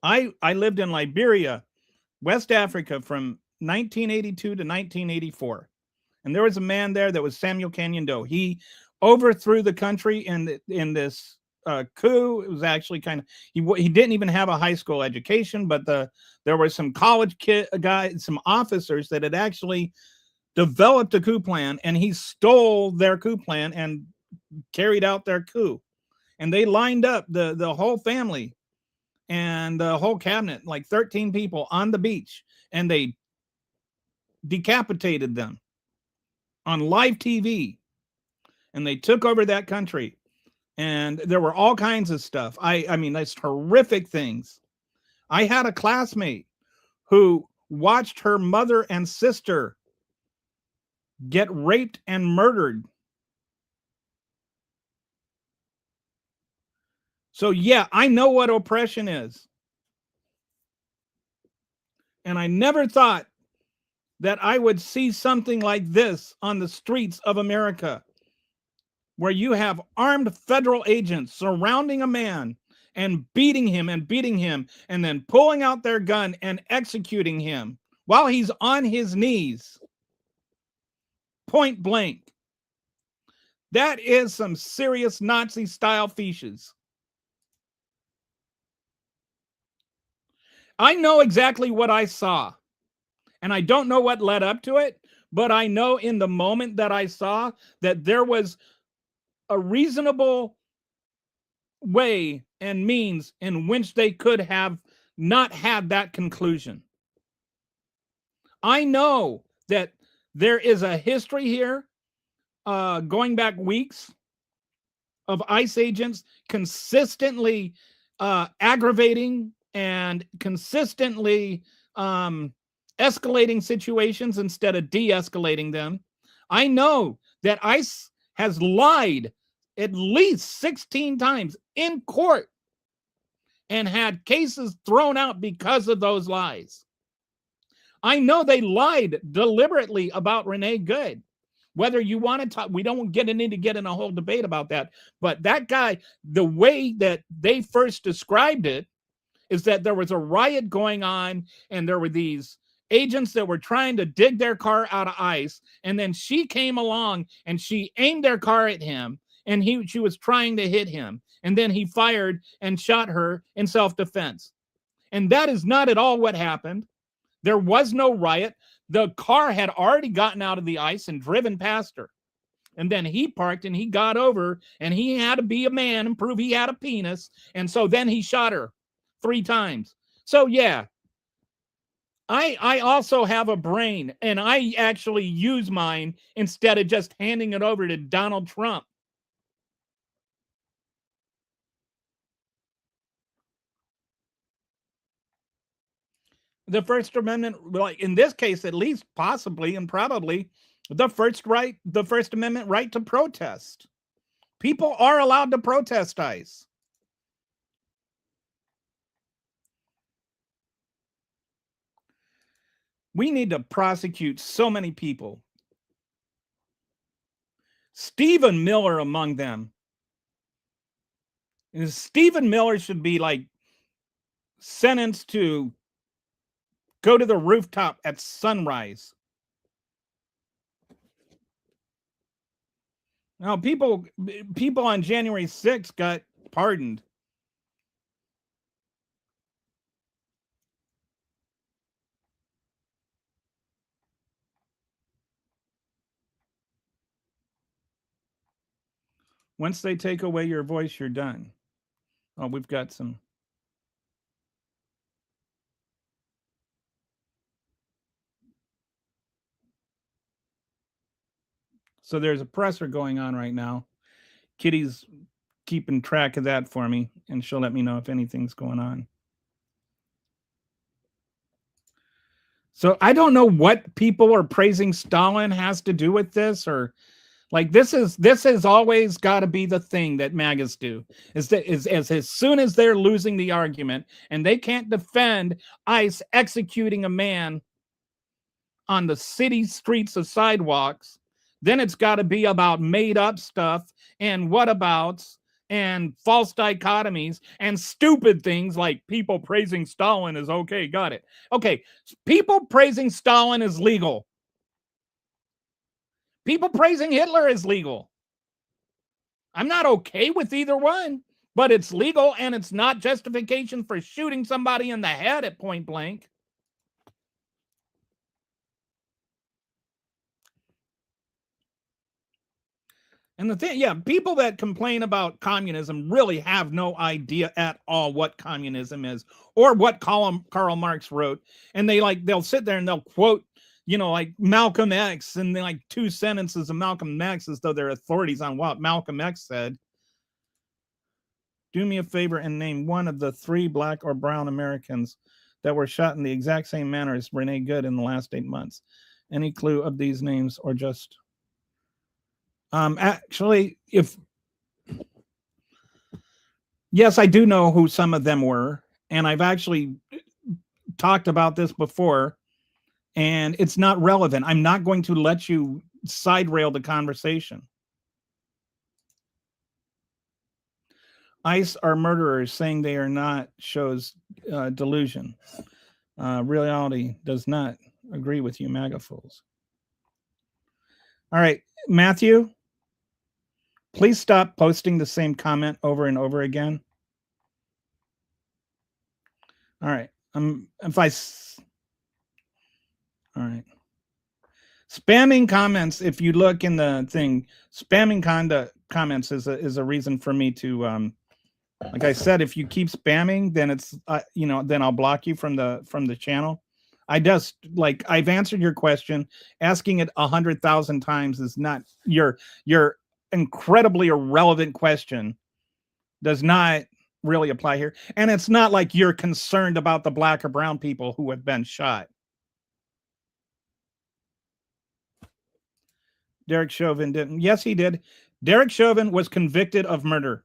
I lived in Liberia, West Africa from 1982 to 1984. And there was a man there that was Samuel Canyon Doe. He overthrew the country in this coup. It was actually kind of, he didn't even have a high school education, but there were some college guys, some officers that had actually developed a coup plan, and he stole their coup plan and carried out their coup. And they lined up the whole family and the whole cabinet, like 13 people on the beach, and they decapitated them on live TV. And they took over that country. And there were all kinds of stuff. I mean, that's horrific things. I had a classmate who watched her mother and sister get raped and murdered. So yeah, I know what oppression is. And I never thought that I would see something like this on the streets of America. where you have armed federal agents surrounding a man and beating him and then pulling out their gun and executing him while he's on his knees, point blank. That is some serious Nazi style feces. I know exactly what I saw, and I don't know what led up to it, but I know in the moment that I saw that there was a reasonable way and means in which they could have not had that conclusion. I know that there is a history here, going back weeks, of ICE agents consistently aggravating and consistently escalating situations instead of de-escalating them. I know that ICE has lied at least 16 times in court and had cases thrown out because of those lies. I know they lied deliberately about Renee Good. Whether you want to talk, we don't get in a whole debate about that. But that guy, the way that they first described it is that there was a riot going on and there were these agents that were trying to dig their car out of ICE. And then she came along and she aimed their car at him and she was trying to hit him. And then he fired and shot her in self-defense. And that is not at all what happened. There was no riot. The car had already gotten out of the ICE and driven past her. And then he parked and he got over and he had to be a man and prove he had a penis. And so then he shot her 3 times. So yeah, I also have a brain and I actually use mine instead of just handing it over to Donald Trump. The First Amendment, like in this case, at least possibly and probably the First Amendment right to protest. People are allowed to protest ICE. We need to prosecute so many people. Stephen Miller among them. Stephen Miller should be like sentenced to go to the rooftop at sunrise. Now, people on January 6th got pardoned. Once they take away your voice, you're done. Oh, we've got some. So there's a presser going on right now. Kitty's keeping track of that for me, and she'll let me know if anything's going on. So I don't know what people are praising Stalin has to do with this, or like this has always got to be the thing that MAGAs do, is that as soon as they're losing the argument and they can't defend ICE executing a man on the city streets of sidewalks, then it's got to be about made up stuff and whatabouts and false dichotomies and stupid things like people praising Stalin is okay. Got it. Okay. People praising Stalin is legal. People praising Hitler is legal. I'm not okay with either one, but it's legal and it's not justification for shooting somebody in the head at point blank. And the thing, yeah, people that complain about communism really have no idea at all what communism is or what Karl Marx wrote. And they'll sit there and they'll quote, like Malcolm X and then like 2 sentences of Malcolm X as though they're authorities on what Malcolm X said. Do me a favor and name one of the 3 black or brown Americans that were shot in the exact same manner as Renee Good in the last 8 months. Any clue of these names or just... Actually, yes, I do know who some of them were, and I've actually talked about this before, and it's not relevant. I'm not going to let you side rail the conversation. ICE are murderers, saying they are not shows delusion. Reality does not agree with you, MAGA fools. All right, Matthew, please stop posting the same comment over and over again. All right. All right. Spamming comments, if you look in the thing, spamming comments is a reason for me to like I said, if you keep spamming, then it's then I'll block you from the channel. I just I've answered your question. Asking it 100,000 times is not your incredibly irrelevant question. Does not really apply here, and it's not like you're concerned about the black or brown people who have been shot. Derek Chauvin didn't. Yes, he did. Derek Chauvin was convicted of murder.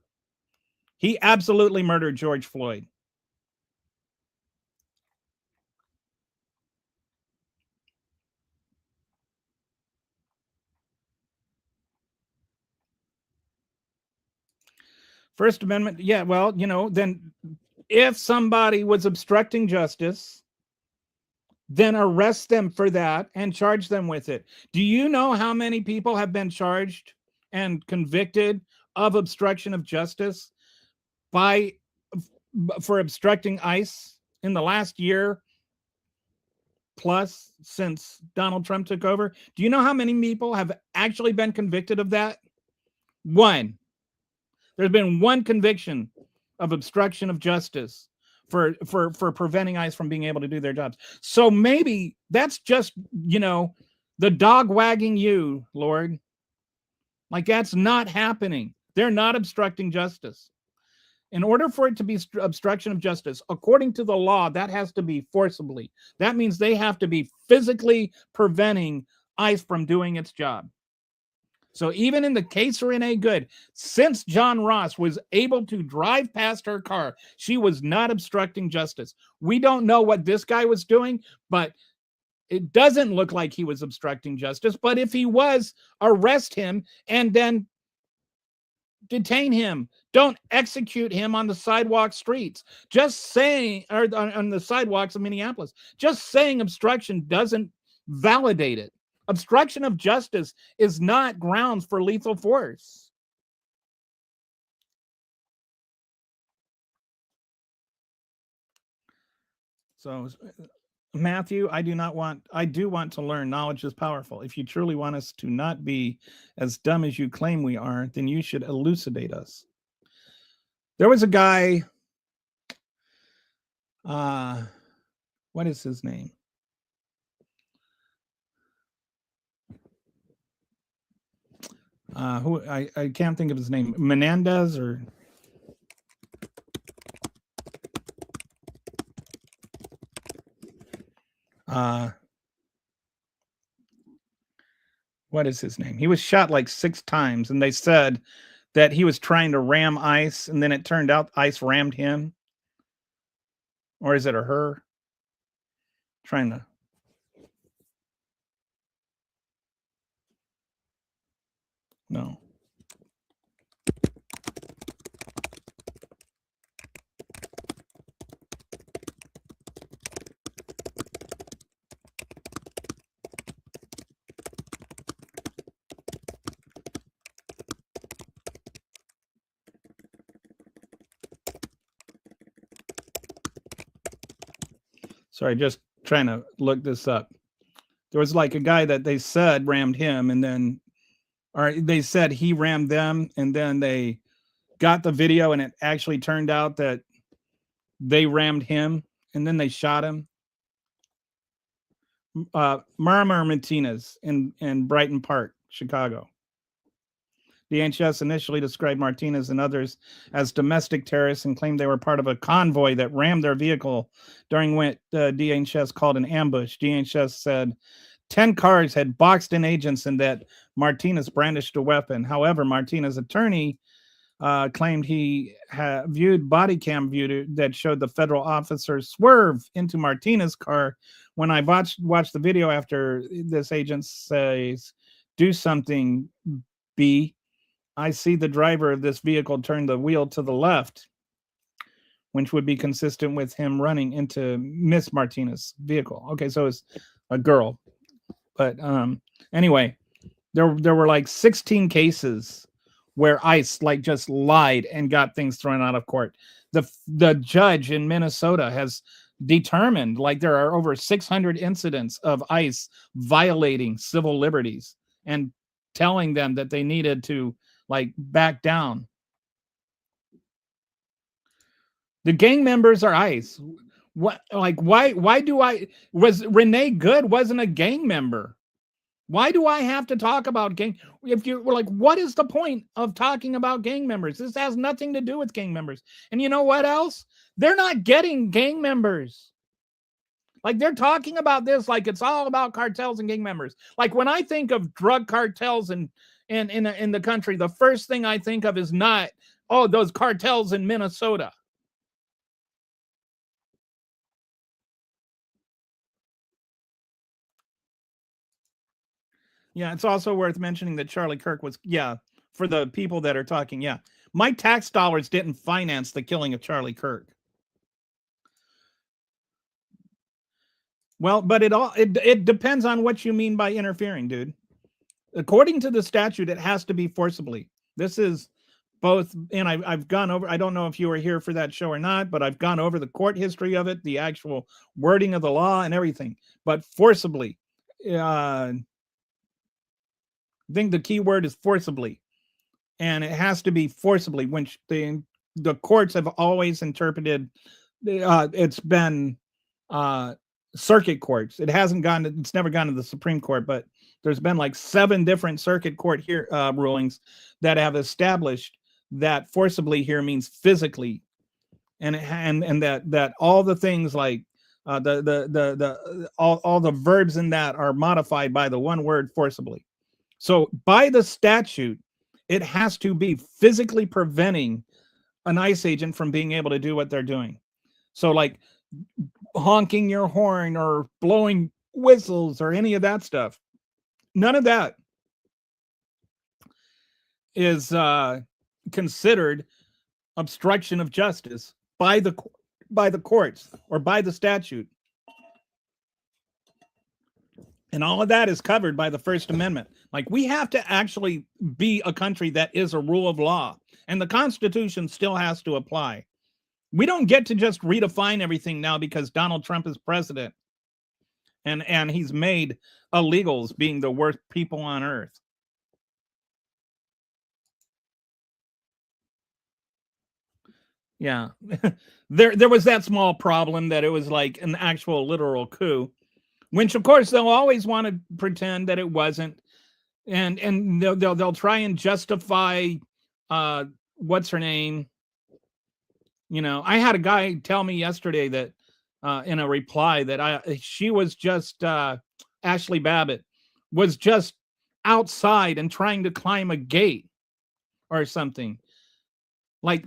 He absolutely murdered George Floyd. First Amendment, yeah, well, then if somebody was obstructing justice, then arrest them for that and charge them with it. Do you know how many people have been charged and convicted of obstruction of justice for obstructing ICE in the last year plus since Donald Trump took over? Do you know how many people have actually been convicted of that? One. There's been one conviction of obstruction of justice for preventing ICE from being able to do their jobs. So maybe that's just, the dog wagging you, Lord. Like, that's not happening. They're not obstructing justice. In order for it to be obstruction of justice, according to the law, that has to be forcibly. That means they have to be physically preventing ICE from doing its job. So even in the case Renee Good, since John Ross was able to drive past her car, she was not obstructing justice. We don't know what this guy was doing, but it doesn't look like he was obstructing justice. But if he was, arrest him and then detain him. Don't execute him on the sidewalk streets. Just saying, or on the sidewalks of Minneapolis, just saying obstruction doesn't validate it. Obstruction of justice is not grounds for lethal force. So, Matthew, I do want to learn. Knowledge is powerful. If you truly want us to not be as dumb as you claim we are, then you should elucidate us. There was a guy, what is his name? Who I can't think of his name. Menendez or what is his name? He was shot like 6 times, and they said that he was trying to ram ICE, and then it turned out ICE rammed him. Or is it a her? Trying to. No. Sorry, just trying to look this up. There was like a guy that they said rammed him, and then, or they said he rammed them, and then they got the video, and it actually turned out that they rammed him, and then they shot him. Marmar Martinez in Brighton Park, Chicago. DHS initially described Martinez and others as domestic terrorists and claimed they were part of a convoy that rammed their vehicle during what DHS called an ambush. DHS said 10 cars had boxed in agents and that Martinez brandished a weapon. However, Martinez's attorney claimed he viewed body cam view that showed the federal officers swerve into Martinez's car. When I watched the video after this agent says, "Do something, B," I see the driver of this vehicle turn the wheel to the left, which would be consistent with him running into Miss Martinez's vehicle. Okay, so it's a girl. But anyway, there were like 16 cases where ICE like just lied and got things thrown out of court. The judge in Minnesota has determined like there are over 600 incidents of ICE violating civil liberties and telling them that they needed to like back down. The gang members are ICE. What, like, why was Renee Good wasn't a gang member? Why do I have to talk about gang? If you're like, what is the point of talking about gang members? This has nothing to do with gang members. And you know what else? They're not getting gang members. Like they're talking about this like it's all about cartels and gang members. Like when I think of drug cartels in the country, the first thing I think of is not, oh, those cartels in Minnesota. Yeah, it's also worth mentioning that Charlie Kirk was, for the people that are talking, my tax dollars didn't finance the killing of Charlie Kirk. Well, but it depends on what you mean by interfering, dude. According to the statute, it has to be forcibly. This is both, and I've gone over, I don't know if you were here for that show or not, but I've gone over the court history of it, the actual wording of the law and everything. But forcibly, I think the key word is forcibly, and it has to be forcibly, which the courts have always interpreted. It's been circuit courts. It's never gone to the Supreme Court, but there's been like 7 different circuit court here rulings that have established that forcibly here means physically, and that all the things like all the verbs in that are modified by the one word forcibly. So by the statute, it has to be physically preventing an ICE agent from being able to do what they're doing. So like honking your horn or blowing whistles or any of that stuff. None of that is considered obstruction of justice by the courts or by the statute. And all of that is covered by the First Amendment. Like we have to actually be a country that is a rule of law, and the Constitution still has to apply. We don't get to just redefine everything now because Donald Trump is president and he's made illegals being the worst people on earth. Yeah. there was that small problem that it was like an actual literal coup. Which, of course, they'll always want to pretend that it wasn't, and they'll try and justify what's her name. You know, I had a guy tell me yesterday that in a reply that she was just Ashley Babbitt was just outside and trying to climb a gate or something, like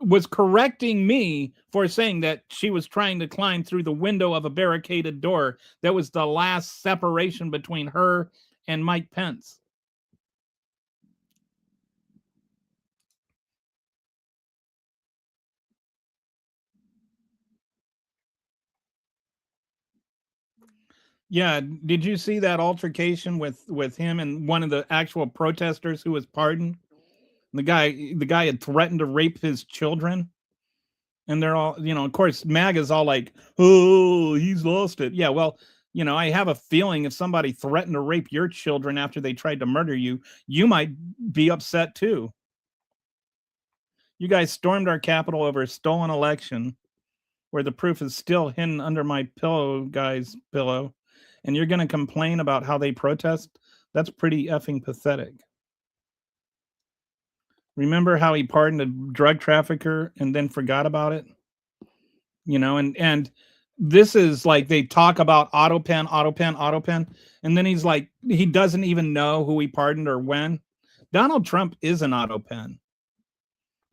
was correcting me for saying that she was trying to climb through the window of a barricaded door that was the last separation between her and Mike Pence. Yeah, did you see that altercation with him and one of the actual protesters who was pardoned? The guy had threatened to rape his children. And they're all, of course, MAGA's all like, oh, he's lost it. Yeah, well, I have a feeling if somebody threatened to rape your children after they tried to murder you, you might be upset too. You guys stormed our Capitol over a stolen election where the proof is still hidden under my guy's pillow. And you're going to complain about how they protest? That's pretty effing pathetic. Remember how he pardoned a drug trafficker and then forgot about it? And this is like they talk about auto pen, and then he's like, he doesn't even know who he pardoned or when. Donald Trump is an auto pen.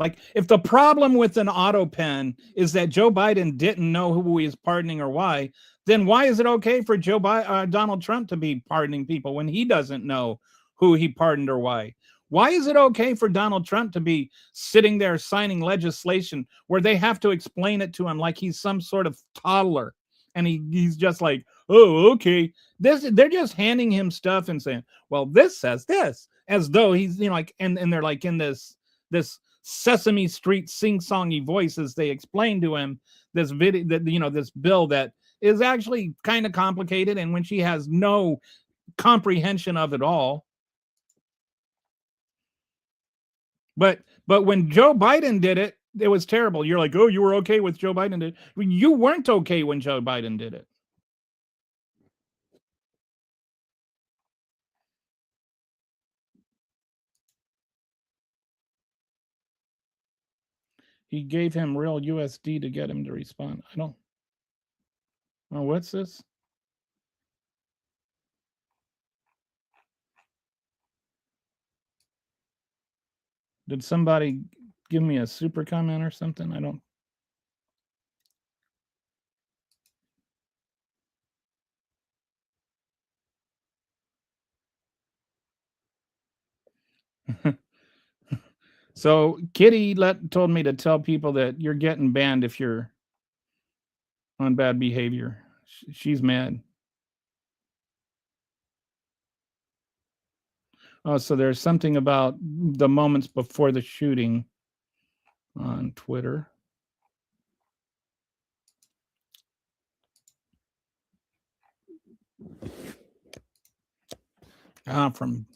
Like, if the problem with an auto pen is that Joe Biden didn't know who he is pardoning or why, then why is it okay for Donald Trump to be pardoning people when he doesn't know who he pardoned or why? Why is it okay for Donald Trump to be sitting there signing legislation where they have to explain it to him like he's some sort of toddler? And he's just like, oh, okay. They're just handing him stuff and saying, well, this says this, as though he's, like, and they're like in this Sesame Street sing-songy voice as they explain to him this video, that this bill that is actually kind of complicated, and when she has no comprehension of it all. But when Joe Biden did it, it was terrible. You're like, oh, you were okay with Joe Biden did it. You weren't okay when Joe Biden did it. He gave him real USD to get him to respond. I don't. Oh, what's this? Did somebody give me a super comment or something? I don't. So Kitty told me to tell people that you're getting banned if you're on bad behavior. She's mad. Oh, so there's something about the moments before the shooting on Twitter. From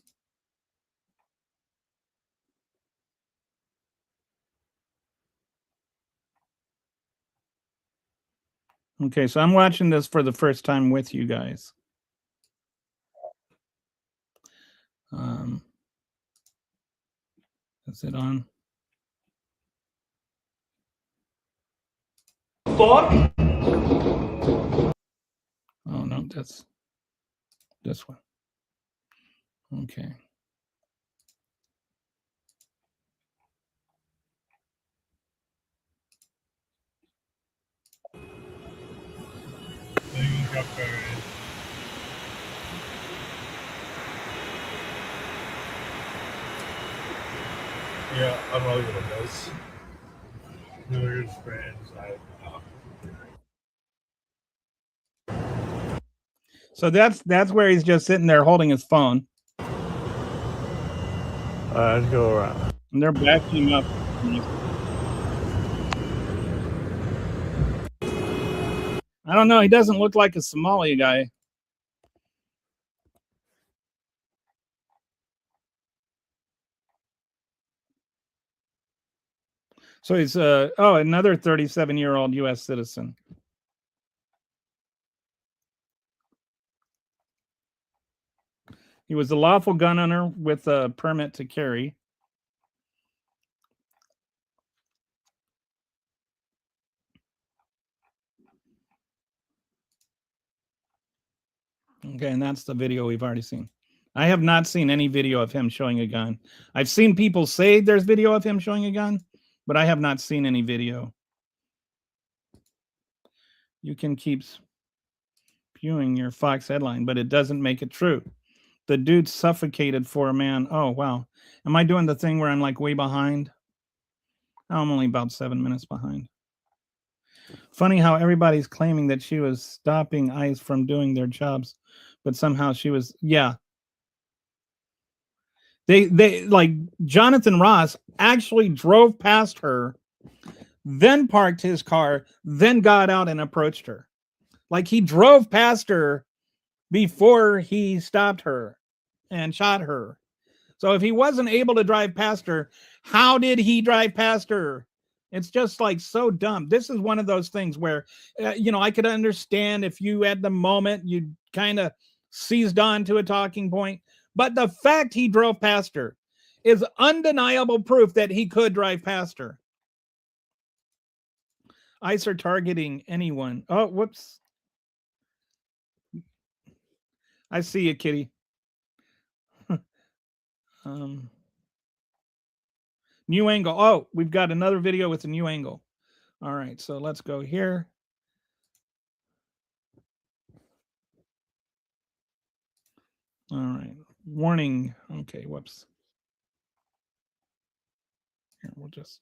okay, so I'm watching this for the first time with you guys. Is it on? Fuck? Oh no, that's this one. Okay. Yeah, I'm really good at this. Really good friends. So that's where he's just sitting there holding his phone. Let's go around. And they're backing him up. I don't know. He doesn't look like a Somali guy. So he's another 37-year-old U.S. citizen. He was a lawful gun owner with a permit to carry. Okay, and that's the video we've already seen. I have not seen any video of him showing a gun. I've seen people say there's video of him showing a gun, but I have not seen any video. You can keep spewing your Fox headline, but it doesn't make it true. The dude suffocated for a man. Oh, wow. Am I doing the thing where I'm like way behind? I'm only about 7 minutes behind. Funny how everybody's claiming that she was stopping ICE from doing their jobs, but somehow she was, yeah. They like Jonathan Ross actually drove past her, then parked his car, then got out and approached her. Like he drove past her before he stopped her and shot her. So if he wasn't able to drive past her, how did he drive past her? It's just like so dumb. This is one of those things where, I could understand if you at the moment you kind of seized on to a talking point, but the fact he drove past her is undeniable proof that he could drive past her. ICE are targeting anyone. Oh, whoops. I see you, Kitty. New angle. Oh, we've got another video with a new angle. All right, so let's go here. All right, warning. Okay, whoops. Here, we'll just.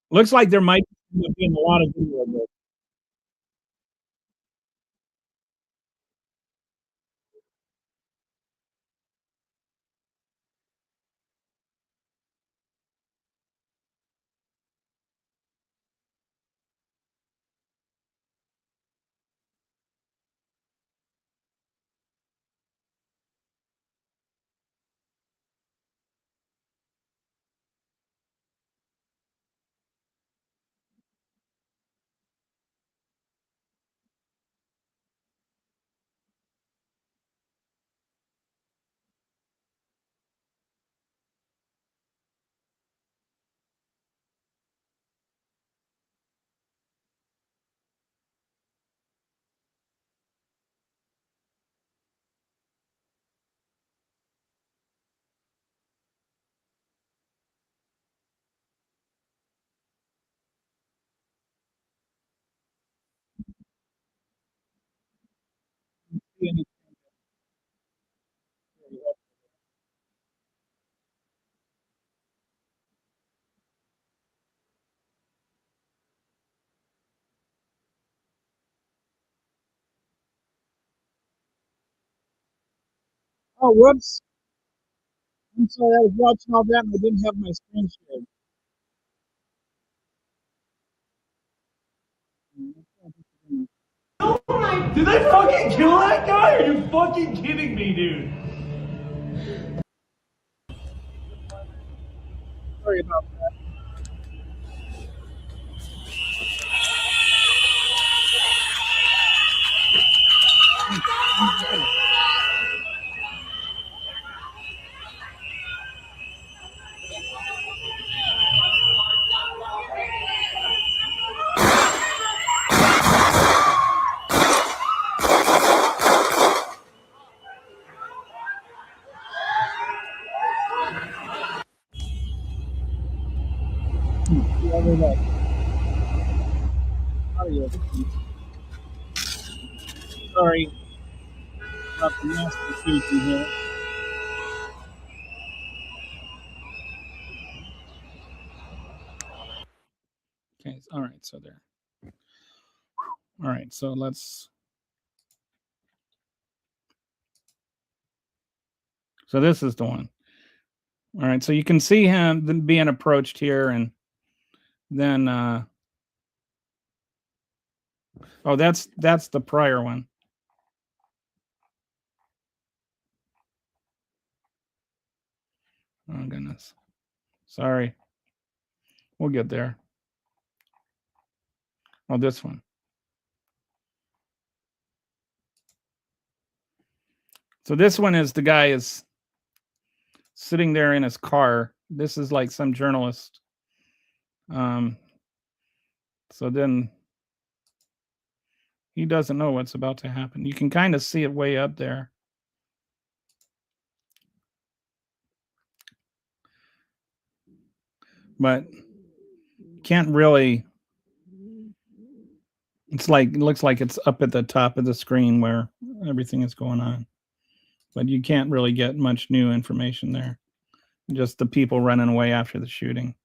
Looks like there might be a lot of video of this. Oh, whoops. I'm sorry, I was watching all that and I didn't have my screen shared. Did they fucking kill that guy? Are you fucking kidding me, dude? Sorry about that. Sorry about the mass confusion here. Okay, all right, so there. All right, so let's. So this is the one. All right, so you can see him being approached here, and then oh, that's the prior one. Oh goodness, sorry. We'll get there. Oh, this one. So this one is the guy is sitting there in his car. This is like some journalist. So then he doesn't know what's about to happen. You can kind of see it way up there. But can't really. It's like it looks like it's up at the top of the screen where everything is going on. But you can't really get much new information there. Just the people running away after the shooting.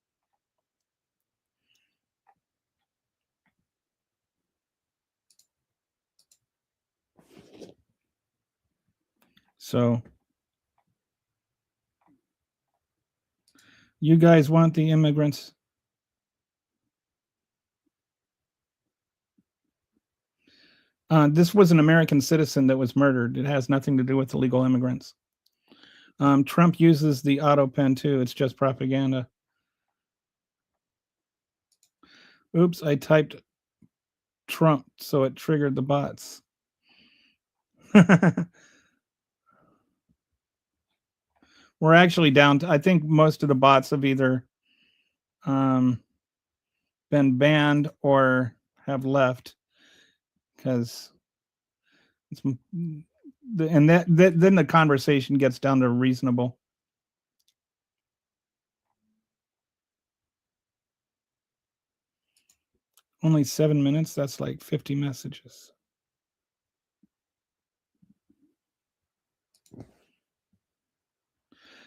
So you guys want the immigrants? This was an American citizen that was murdered. It has nothing to do with illegal immigrants. Trump uses the auto pen too. It's just propaganda. Oops, I typed Trump, so it triggered the bots. We're actually down to, I think most of the bots have either been banned or have left because and then the conversation gets down to reasonable. Only 7 minutes? That's like 50 messages.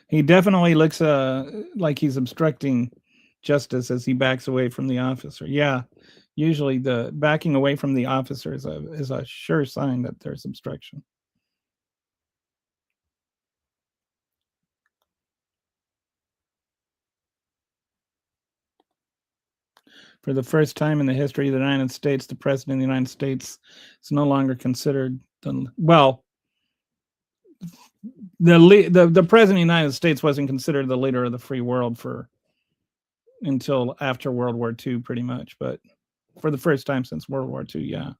He definitely looks like he's obstructing justice as he backs away from the officer. Yeah, usually the backing away from the officer is a sure sign that there's obstruction. For the first time in the history of the United States, the president of the United States is no longer considered the president of the United States wasn't considered the leader of the free world until after World War II, pretty much. But for the first time since World War II, yeah.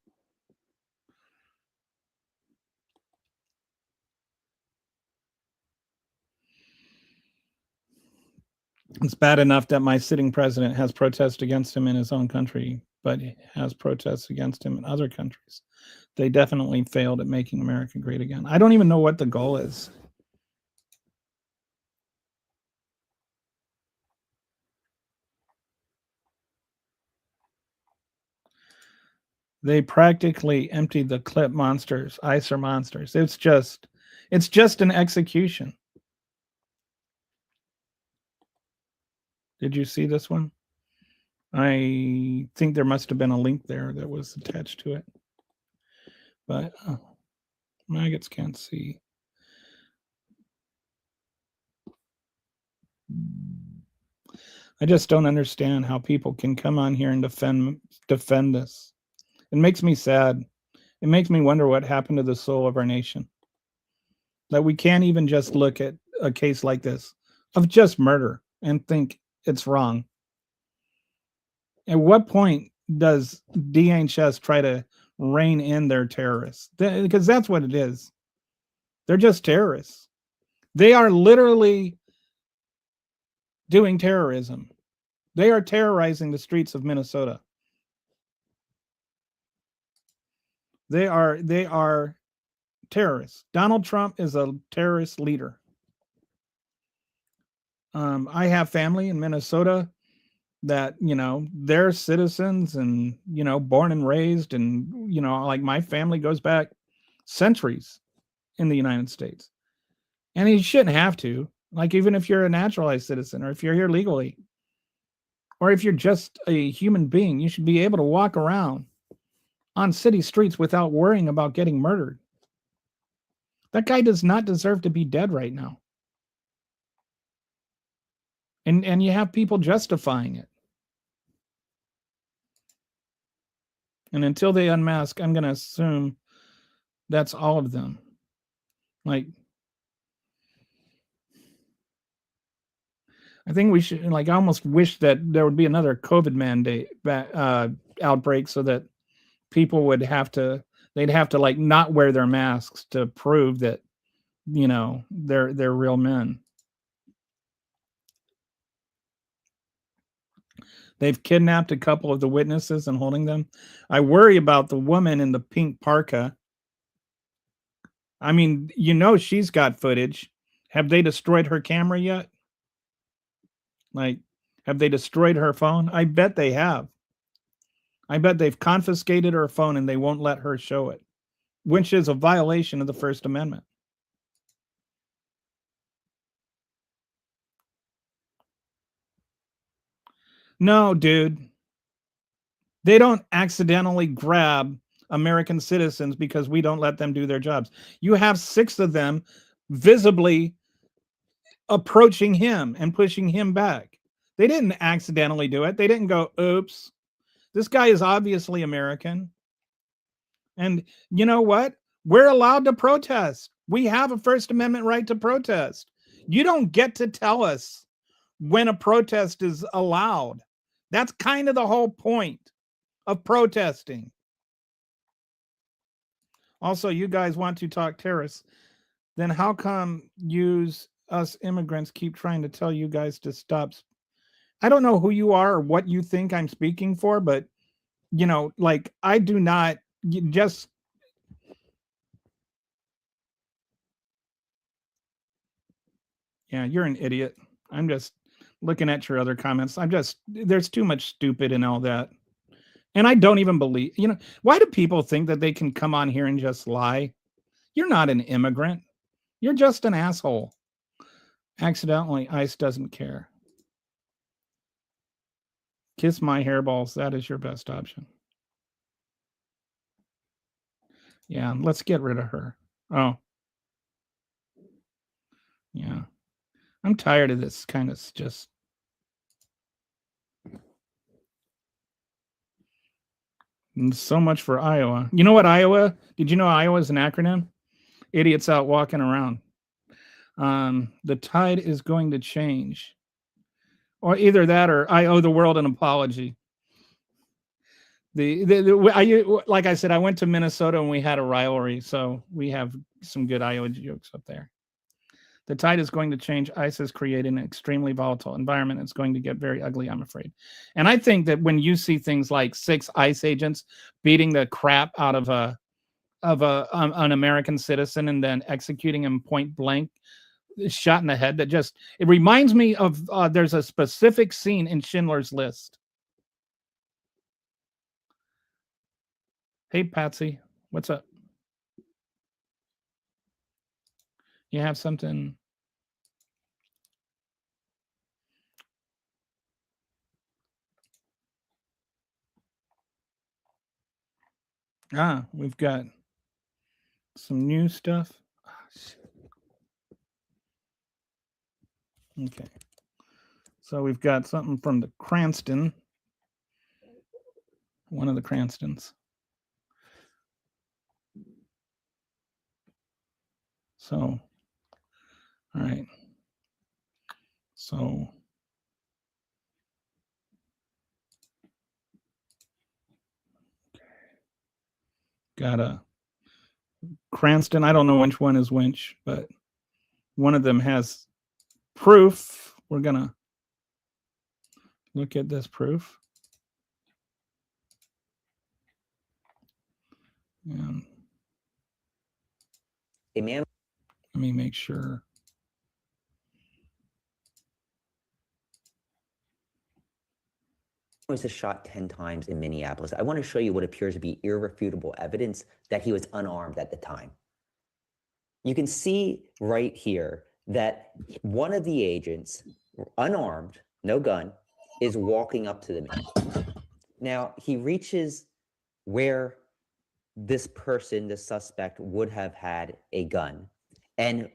It's bad enough that my sitting president has protests against him in his own country, but has protests against him in other countries. They definitely failed at making America great again. I don't even know what the goal is. They practically emptied the clip monsters, ICER monsters. It's just an execution. Did you see this one? I think there must have been a link there that was attached to it. But maggots can't see. I just don't understand how people can come on here and defend this. It makes me sad. It makes me wonder what happened to the soul of our nation. That we can't even just look at a case like this of just murder and think it's wrong. At what point does DHS try to rein in their terrorists? Because that's what it is. They're just terrorists. They are literally doing terrorism. They are terrorizing the streets of Minnesota. They are terrorists. Donald Trump is a terrorist leader. I have family in Minnesota that, they're citizens and, born and raised, and, like my family goes back centuries in the United States. And you shouldn't have to, like, even if you're a naturalized citizen, or if you're here legally, or if you're just a human being, you should be able to walk around on city streets without worrying about getting murdered. That guy does not deserve to be dead right now. And you have people justifying it. And until they unmask, I'm going to assume that's all of them. Like, I think we should, I almost wish that there would be another COVID mandate outbreak, so that people would have to, not wear their masks to prove that, they're real men. They've kidnapped a couple of the witnesses and holding them. I worry about the woman in the pink parka. I mean, she's got footage. Have they destroyed her camera yet? Have they destroyed her phone? I bet they have. I bet they've confiscated her phone and they won't let her show it, which is a violation of the First Amendment. No, dude. They don't accidentally grab American citizens because we don't let them do their jobs. You have 6 of them visibly approaching him and pushing him back. They didn't accidentally do it. They didn't go, oops. This guy is obviously American. And you know what? We're allowed to protest. We have a First Amendment right to protest. You don't get to tell us when a protest is allowed. That's kind of the whole point of protesting. Also, you guys want to talk terrorists. Then how come us immigrants keep trying to tell you guys to stop? I don't know who you are or what you think I'm speaking for, but, I do not just... Yeah, you're an idiot. I'm just looking at your other comments. There's too much stupid in all that. And I don't even believe, why do people think that they can come on here and just lie? You're not an immigrant. You're just an asshole. Accidentally, ICE doesn't care. Kiss my hairballs. That is your best option. Yeah, let's get rid of her. Oh. Yeah. I'm tired of this kind of just. And so much for Iowa. You know what Iowa? Did you know Iowa is an acronym? Idiots out walking around. The tide is going to change. Or either that or I owe the world an apology. Like I said, I went to Minnesota and we had a rivalry, so we have some good Iowa jokes up there. The tide is going to change. ICE is creating an extremely volatile environment. It's going to get very ugly, I'm afraid. And I think that when you see things like 6 ICE agents beating the crap out of an American citizen and then executing him point blank, shot in the head, it reminds me of there's a specific scene in Schindler's List. Hey, Patsy, what's up? You have something? We've got some new stuff. Okay. So we've got something from the Cranston. One of the Cranstons. So, all right. So, got a Cranston. I don't know which one is which, but one of them has proof. We're going to look at this proof. And let me make sure. Was shot 10 times in Minneapolis. I want to show you what appears to be irrefutable evidence that he was unarmed at the time. You can see right here that one of the agents, unarmed, no gun, is walking up to the man. Now, he reaches where this person, the suspect, would have had a gun. And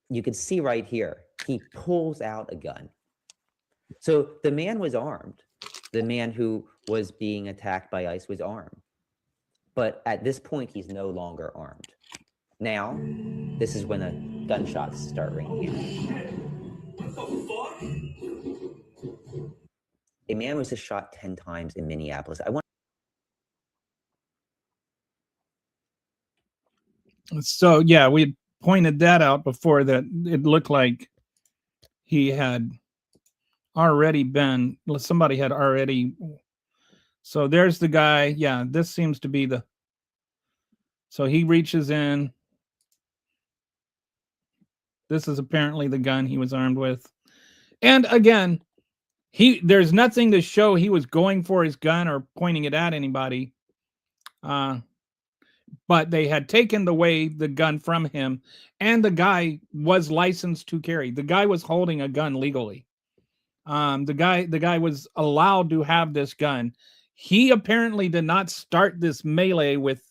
you can see right here, he pulls out a gun. So the man was armed. The man who was being attacked by ICE was armed. But at this point, he's no longer armed. Now, this is when the gunshots start ringing. What the fuck? A man was just shot 10 times in Minneapolis. So, yeah, we pointed that out before, that it looked like he had already been, somebody had already. So there's the guy. Yeah, this seems to be the. So he reaches in. This is apparently the gun he was armed with. And again, there's nothing to show he was going for his gun or pointing it at anybody. But they had taken the gun from him, and the guy was licensed to carry. The guy was holding a gun legally. The guy was allowed to have this gun. He apparently did not start this melee with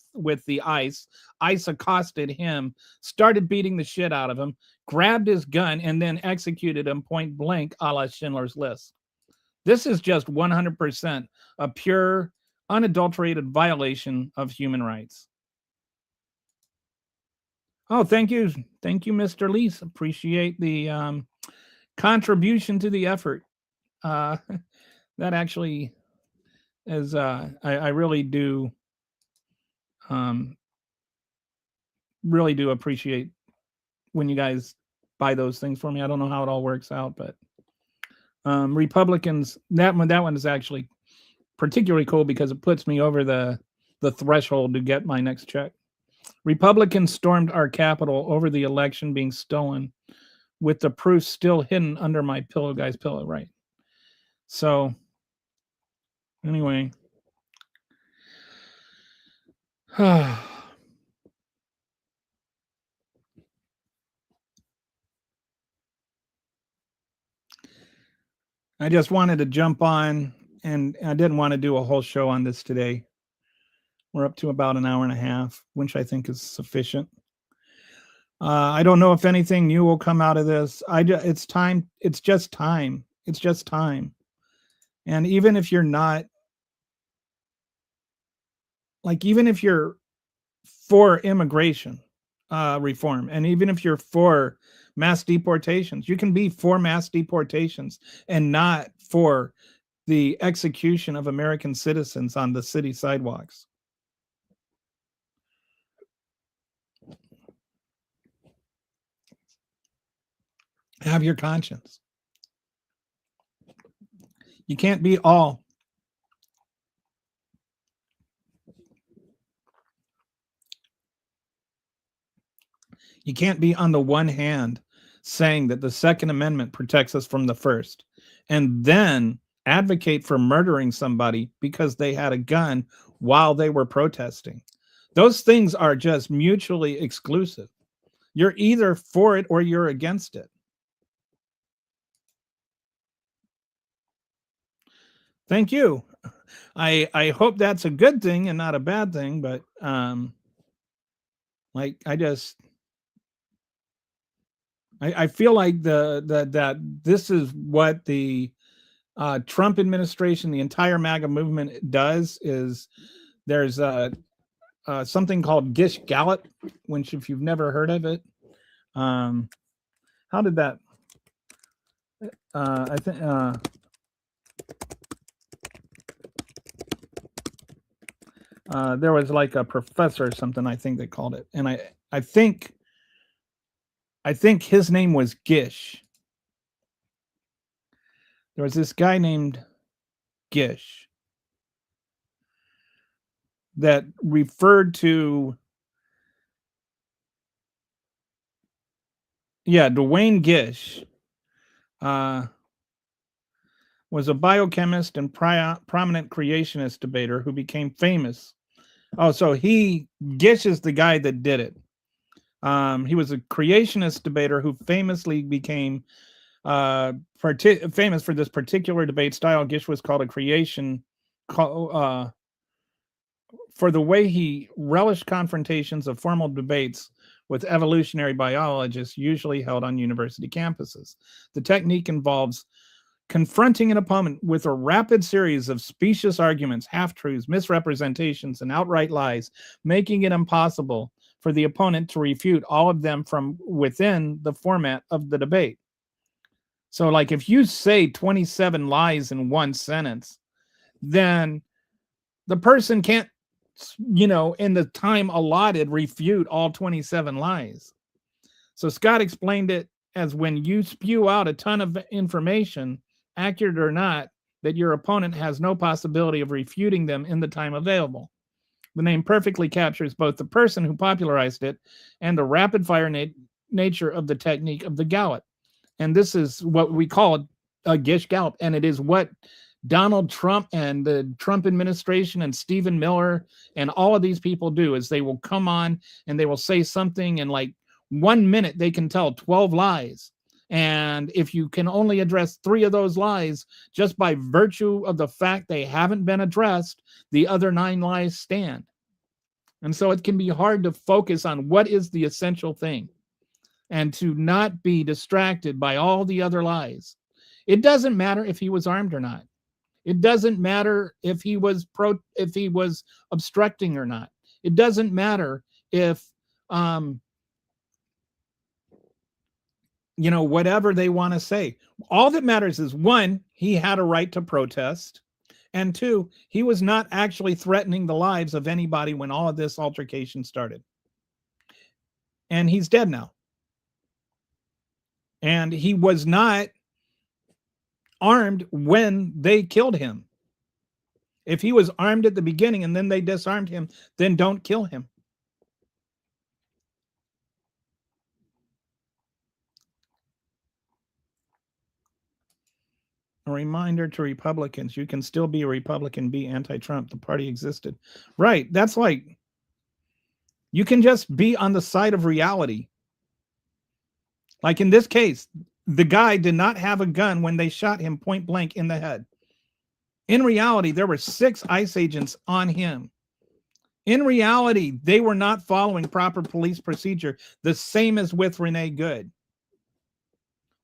the ICE. ICE accosted him, started beating the shit out of him, grabbed his gun, and then executed him point blank, a la Schindler's List. This is just 100% a pure, unadulterated violation of human rights. Oh, thank you, Mr. Lease. Appreciate the contribution to the effort. That actually is, I really do appreciate when you guys buy those things for me. I don't know how it all works out, but Republicans, that one is actually particularly cool because it puts me over the threshold to get my next check. Republicans stormed our Capitol over the election being stolen, with the proof still hidden under my guy's pillow, right? So, anyway, I just wanted to jump on, and I didn't want to do a whole show on this today. We're up to about an hour and a half, which I think is sufficient. I don't know if anything new will come out of this. It's time. It's just time. It's just time. And even if you're not, like, even if you're for immigration reform, and even if you're for mass deportations, you can be for mass deportations and not for the execution of American citizens on the city sidewalks. Have your conscience. You can't be all. You can't be on the one hand saying that the Second Amendment protects us from the First, and then advocate for murdering somebody because they had a gun while they were protesting. Those things are just mutually exclusive. You're either for it or you're against it. Thank you. I hope that's a good thing and not a bad thing, but like I feel like that this is what the Trump administration, the entire MAGA movement does. Is there's something called Gish Gallop, which if you've never heard of it, how did that? I think there was like a professor or something, I think they called it, and I think his name was Gish. There was this guy named Gish that referred to, Dwayne Gish was a biochemist and prominent creationist debater who became famous. Oh, so Gish is the guy that did it. He was a creationist debater who famously became famous for this particular debate style. Gish was called a creation for the way he relished confrontations of formal debates with evolutionary biologists usually held on university campuses. The technique involves confronting an opponent with a rapid series of specious arguments, half-truths, misrepresentations, and outright lies, making it impossible for the opponent to refute all of them from within the format of the debate. So, like, if you say 27 lies in one sentence, then the person can't, in the time allotted, refute all 27 lies. So Scott explained it as when you spew out a ton of information, accurate or not, that your opponent has no possibility of refuting them in the time available. The name perfectly captures both the person who popularized it and the rapid-fire nature of the technique of the Gallop. And this is what we call a Gish Gallop, and it is what Donald Trump and the Trump administration and Stephen Miller and all of these people do, is they will come on and they will say something, and like 1 minute they can tell 12 lies. And if you can only address 3 of those lies, just by virtue of the fact they haven't been addressed, the other 9 lies stand. And so it can be hard to focus on what is the essential thing and to not be distracted by all the other lies. It doesn't matter if he was armed or not. It doesn't matter if he was obstructing or not. It doesn't matter if whatever they want to say. All that matters is, 1, he had a right to protest, and 2, he was not actually threatening the lives of anybody when all of this altercation started. And he's dead now. And he was not armed when they killed him. If he was armed at the beginning and then they disarmed him, then don't kill him. A reminder to Republicans, you can still be a Republican, be anti-Trump. The party existed. Right. That's like, You can just be on the side of reality. Like in this case, the guy did not have a gun when they shot him point blank in the head. In reality, there were 6 ICE agents on him. In reality, they were not following proper police procedure, the same as with Renee Good.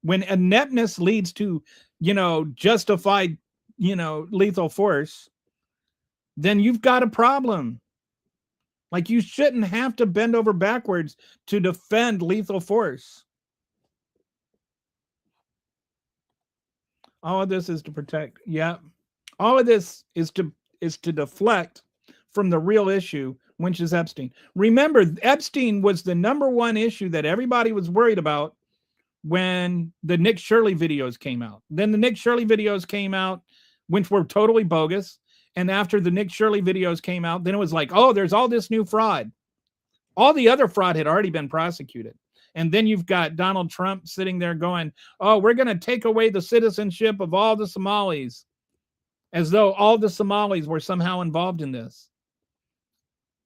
When ineptness leads to, justified, lethal force, then you've got a problem. Like, you shouldn't have to bend over backwards to defend lethal force. All of this is to protect. Yeah. All of this is to deflect from the real issue, which is Epstein. Remember, Epstein was the #1 issue that everybody was worried about when the Nick Shirley videos came out. Then the Nick Shirley videos came out, which were totally bogus. And after the Nick Shirley videos came out, then it was like, oh, there's all this new fraud. All the other fraud had already been prosecuted. And then you've got Donald Trump sitting there going, oh, we're going to take away the citizenship of all the Somalis, as though all the Somalis were somehow involved in this.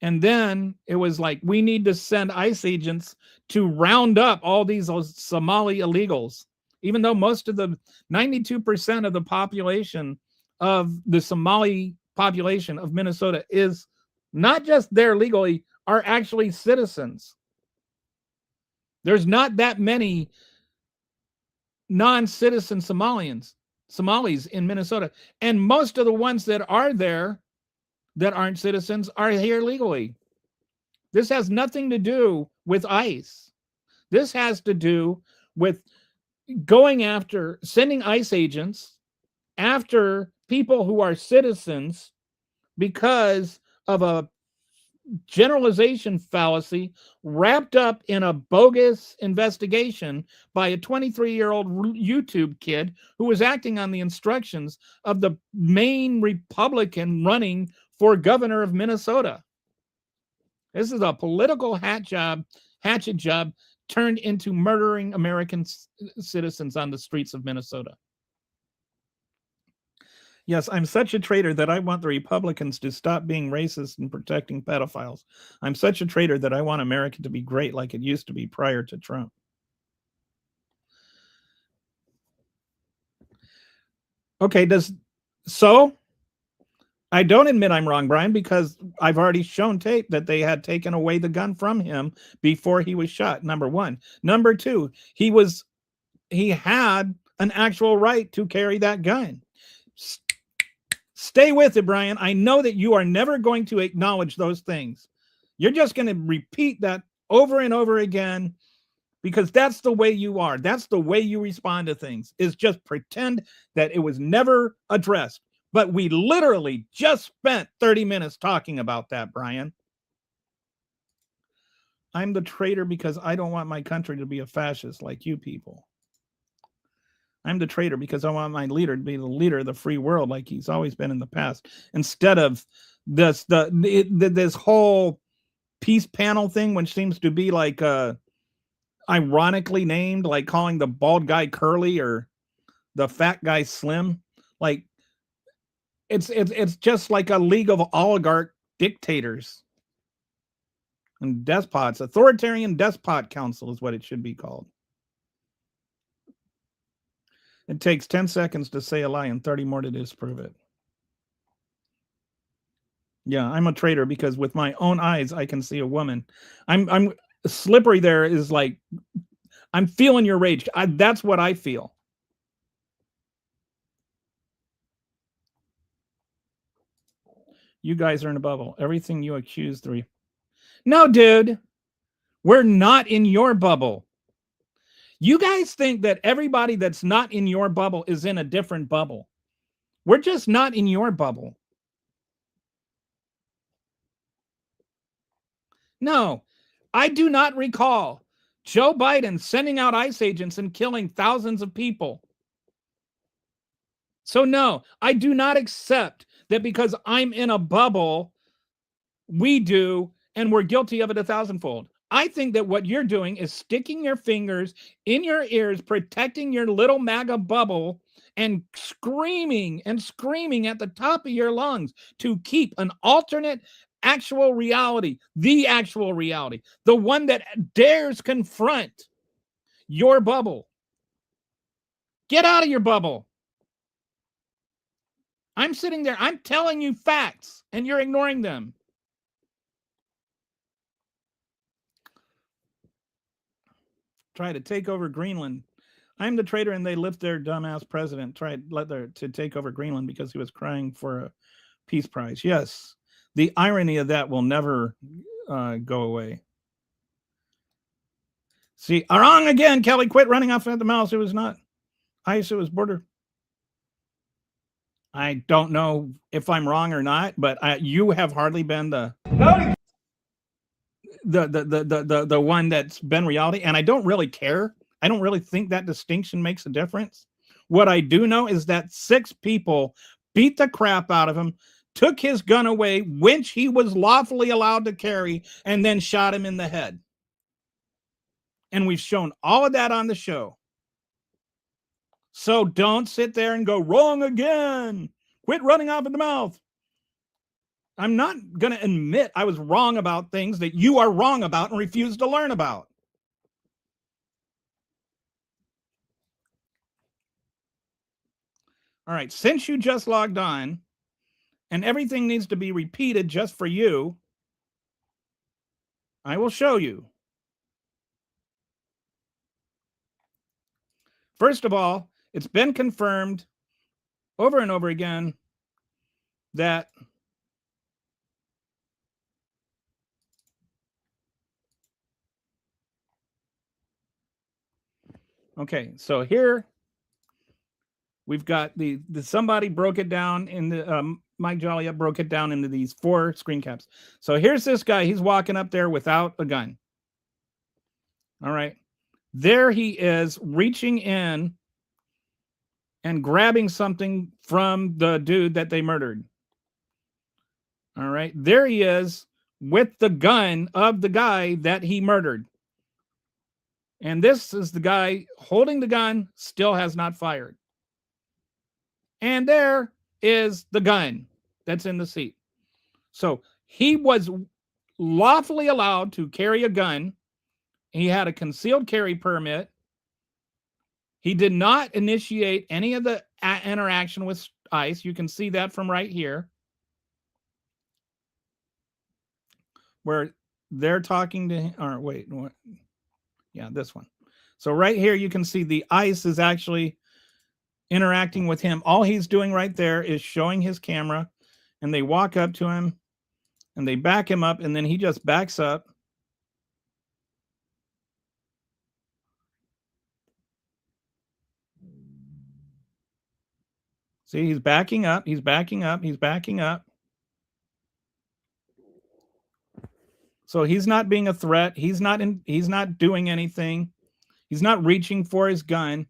And then it was like, we need to send ICE agents to round up all these Somali illegals, even though most of the 92% of the population of the Somali population of Minnesota is not just there legally, are actually citizens. There's not that many non-citizen Somalis in Minnesota. And most of the ones that are there that aren't citizens are here legally. This has nothing to do with ICE. This has to do with going after, sending ICE agents after people who are citizens because of a generalization fallacy wrapped up in a bogus investigation by a 23-year-old YouTube kid who was acting on the instructions of the main Republican running for governor of Minnesota. This is a political hatchet job turned into murdering American citizens on the streets of Minnesota. Yes, I'm such a traitor that I want the Republicans to stop being racist and protecting pedophiles. I'm such a traitor that I want America to be great like it used to be prior to Trump. Okay, so I don't admit I'm wrong, Brian, because I've already shown tape that they had taken away the gun from him before he was shot, #1. #2, he had an actual right to carry that gun. Stay with it, Brian. I know that you are never going to acknowledge those things. You're just going to repeat that over and over again because that's the way you are. That's the way you respond to things, is just pretend that it was never addressed. But we literally just spent 30 minutes talking about that, Brian. I'm the traitor because I don't want my country to be a fascist like you people. I'm the traitor because I want my leader to be the leader of the free world like he's always been in the past, instead of this whole peace panel thing, which seems to be like ironically named, like calling the bald guy Curly or the fat guy Slim. Like it's just like a league of oligarch dictators and despots. Authoritarian despot council is what it should be called. It takes 10 seconds to say a lie and 30 more to disprove it. Yeah, I'm a traitor because with my own eyes, I can see a woman. I'm slippery there is like, I'm feeling your rage. That's what I feel. You guys are in a bubble. Everything you accuse No, dude, we're not in your bubble. You guys think that everybody that's not in your bubble is in a different bubble. We're just not in your bubble. No, I do not recall Joe Biden sending out ICE agents and killing thousands of people. So no, I do not accept that because I'm in a bubble, we do, and we're guilty of it 1,000-fold. I think that what you're doing is sticking your fingers in your ears, protecting your little MAGA bubble, and screaming at the top of your lungs to keep an alternate actual reality, the actual reality, the one that dares confront your bubble. Get out of your bubble. I'm sitting there, I'm telling you facts, and you're ignoring them. Try to take over Greenland. I'm the traitor, and they lift their dumbass president. To take over Greenland because he was crying for a peace prize. Yes, the irony of that will never go away. See, wrong again. Kelly, quit running off at the mouth. It was not ice, it was border. I don't know if I'm wrong or not, but you have hardly been the one that's been reality, and I don't really care. I don't really think that distinction makes a difference. What I do know is that 6 people beat the crap out of him, took his gun away, which he was lawfully allowed to carry, and then shot him in the head. And we've shown all of that on the show. So don't sit there and go, wrong again. Quit running off at the mouth. I'm not going to admit I was wrong about things that you are wrong about and refuse to learn about. All right, since you just logged on and everything needs to be repeated just for you, I will show you. First of all, it's been confirmed over and over again that okay, so here we've got the somebody broke it down in the Mike Jolliet broke it down into these 4 screen caps. So here's this guy, he's walking up there without a gun. All right. There he is reaching in and grabbing something from the dude that they murdered. All right. There he is with the gun of the guy that he murdered. And this is the guy holding the gun, still has not fired. And there is the gun that's in the seat. So he was lawfully allowed to carry a gun. He had a concealed carry permit. He did not initiate any of the interaction with ICE. You can see that from right here, where they're talking to him. Or wait, what? Yeah, this one. So right here, you can see the ICE is actually interacting with him. All he's doing right there is showing his camera, and they walk up to him and they back him up, and then he just backs up. See, he's backing up, he's backing up, he's backing up. So he's not being a threat. He's not doing anything. He's not reaching for his gun.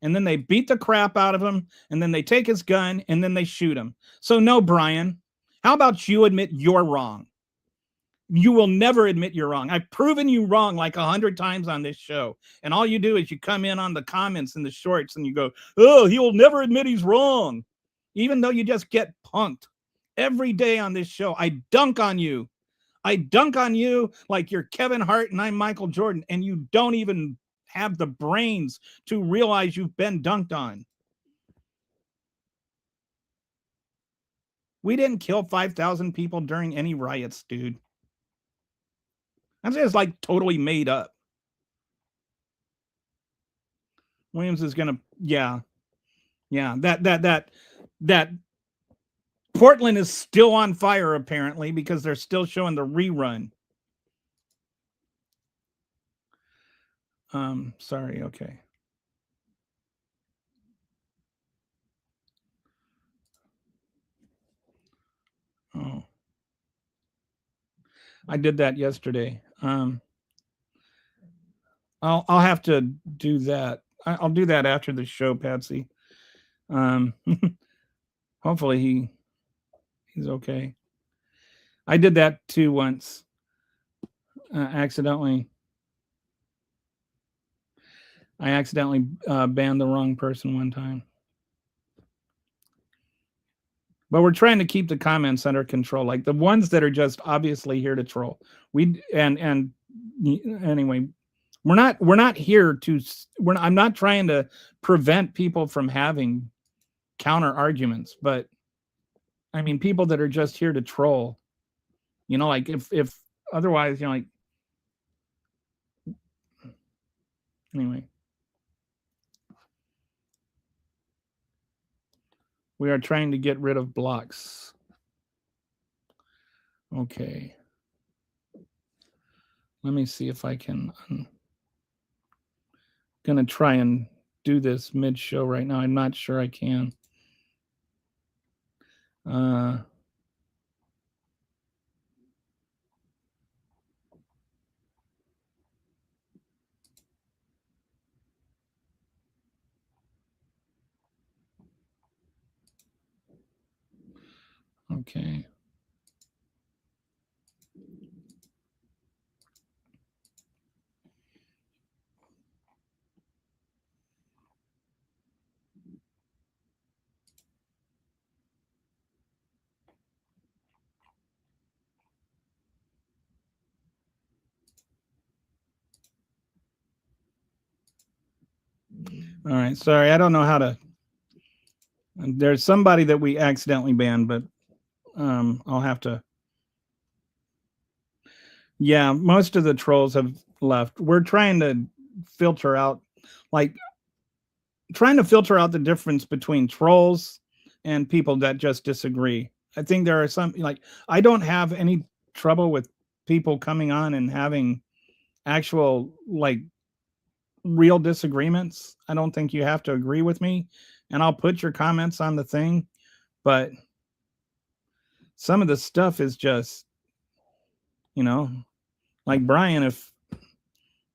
And then they beat the crap out of him, and then they take his gun, and then they shoot him. So no, Brian, how about you admit you're wrong? You will never admit you're wrong. I've proven you wrong like 100 times on this show. And all you do is you come in on the comments and the shorts and you go, oh, he will never admit he's wrong. Even though you just get punked every day on this show. I dunk on you. I dunk on you like you're Kevin Hart and I'm Michael Jordan. And you don't even have the brains to realize you've been dunked on. We didn't kill 5,000 people during any riots, dude. That's just like totally made up. Williams is gonna, yeah. That Portland is still on fire apparently because they're still showing the rerun. Sorry, okay. Oh, I did that yesterday. I'll have to do that. I'll do that after the show, Patsy. Hopefully he's okay. I did that too once, accidentally. I accidentally banned the wrong person one time. But we're trying to keep the comments under control, like the ones that are just obviously here to troll. Anyway, we're not here to. I'm not trying to prevent people from having counter arguments, but I mean people that are just here to troll. You know, like if otherwise, you know, like anyway. We are trying to get rid of blocks. Okay. Let me see if I can. I'm going to try and do this mid-show right now. I'm not sure I can. Okay. All right. Sorry, I don't know how to. There's somebody that we accidentally banned, but I'll have to. Yeah, most of the trolls have left. We're trying to filter out, like, trying to filter out the difference between trolls and people that just disagree. I think there are some, like, I don't have any trouble with people coming on and having actual, like, real disagreements. I don't think you have to agree with me, and I'll put your comments on the thing, but some of the stuff is just, you know, like Brian, if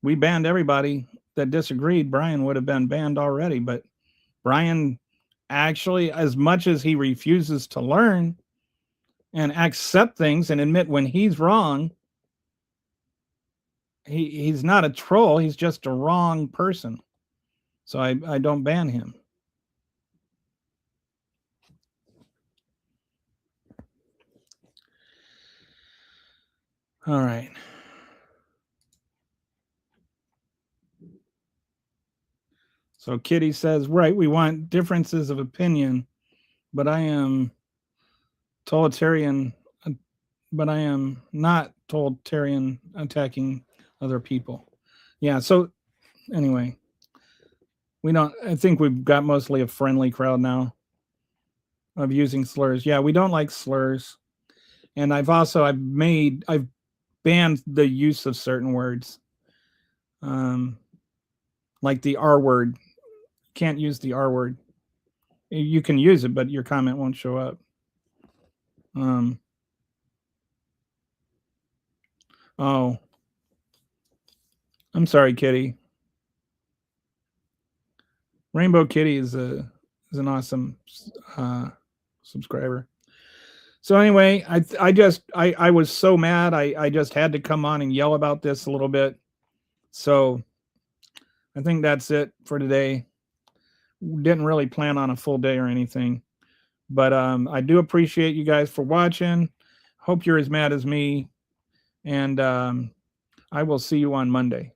we banned everybody that disagreed, Brian would have been banned already. But Brian actually, as much as he refuses to learn and accept things and admit when he's wrong, he's not a troll. He's just a wrong person. So I don't ban him. All right. So Kitty says, right, we want differences of opinion, but I am totalitarian, but I am not totalitarian attacking other people. Yeah, so anyway, I think we've got mostly a friendly crowd now of using slurs. Yeah, we don't like slurs. And I've banned the use of certain words. Like the R word. Can't use the R word. You can use it, but your comment won't show up. Oh, I'm sorry, Kitty. Rainbow Kitty is an awesome subscriber. So anyway, I was so mad. I just had to come on and yell about this a little bit. So I think that's it for today. Didn't really plan on a full day or anything, but I do appreciate you guys for watching. Hope you're as mad as me, and I will see you on Monday.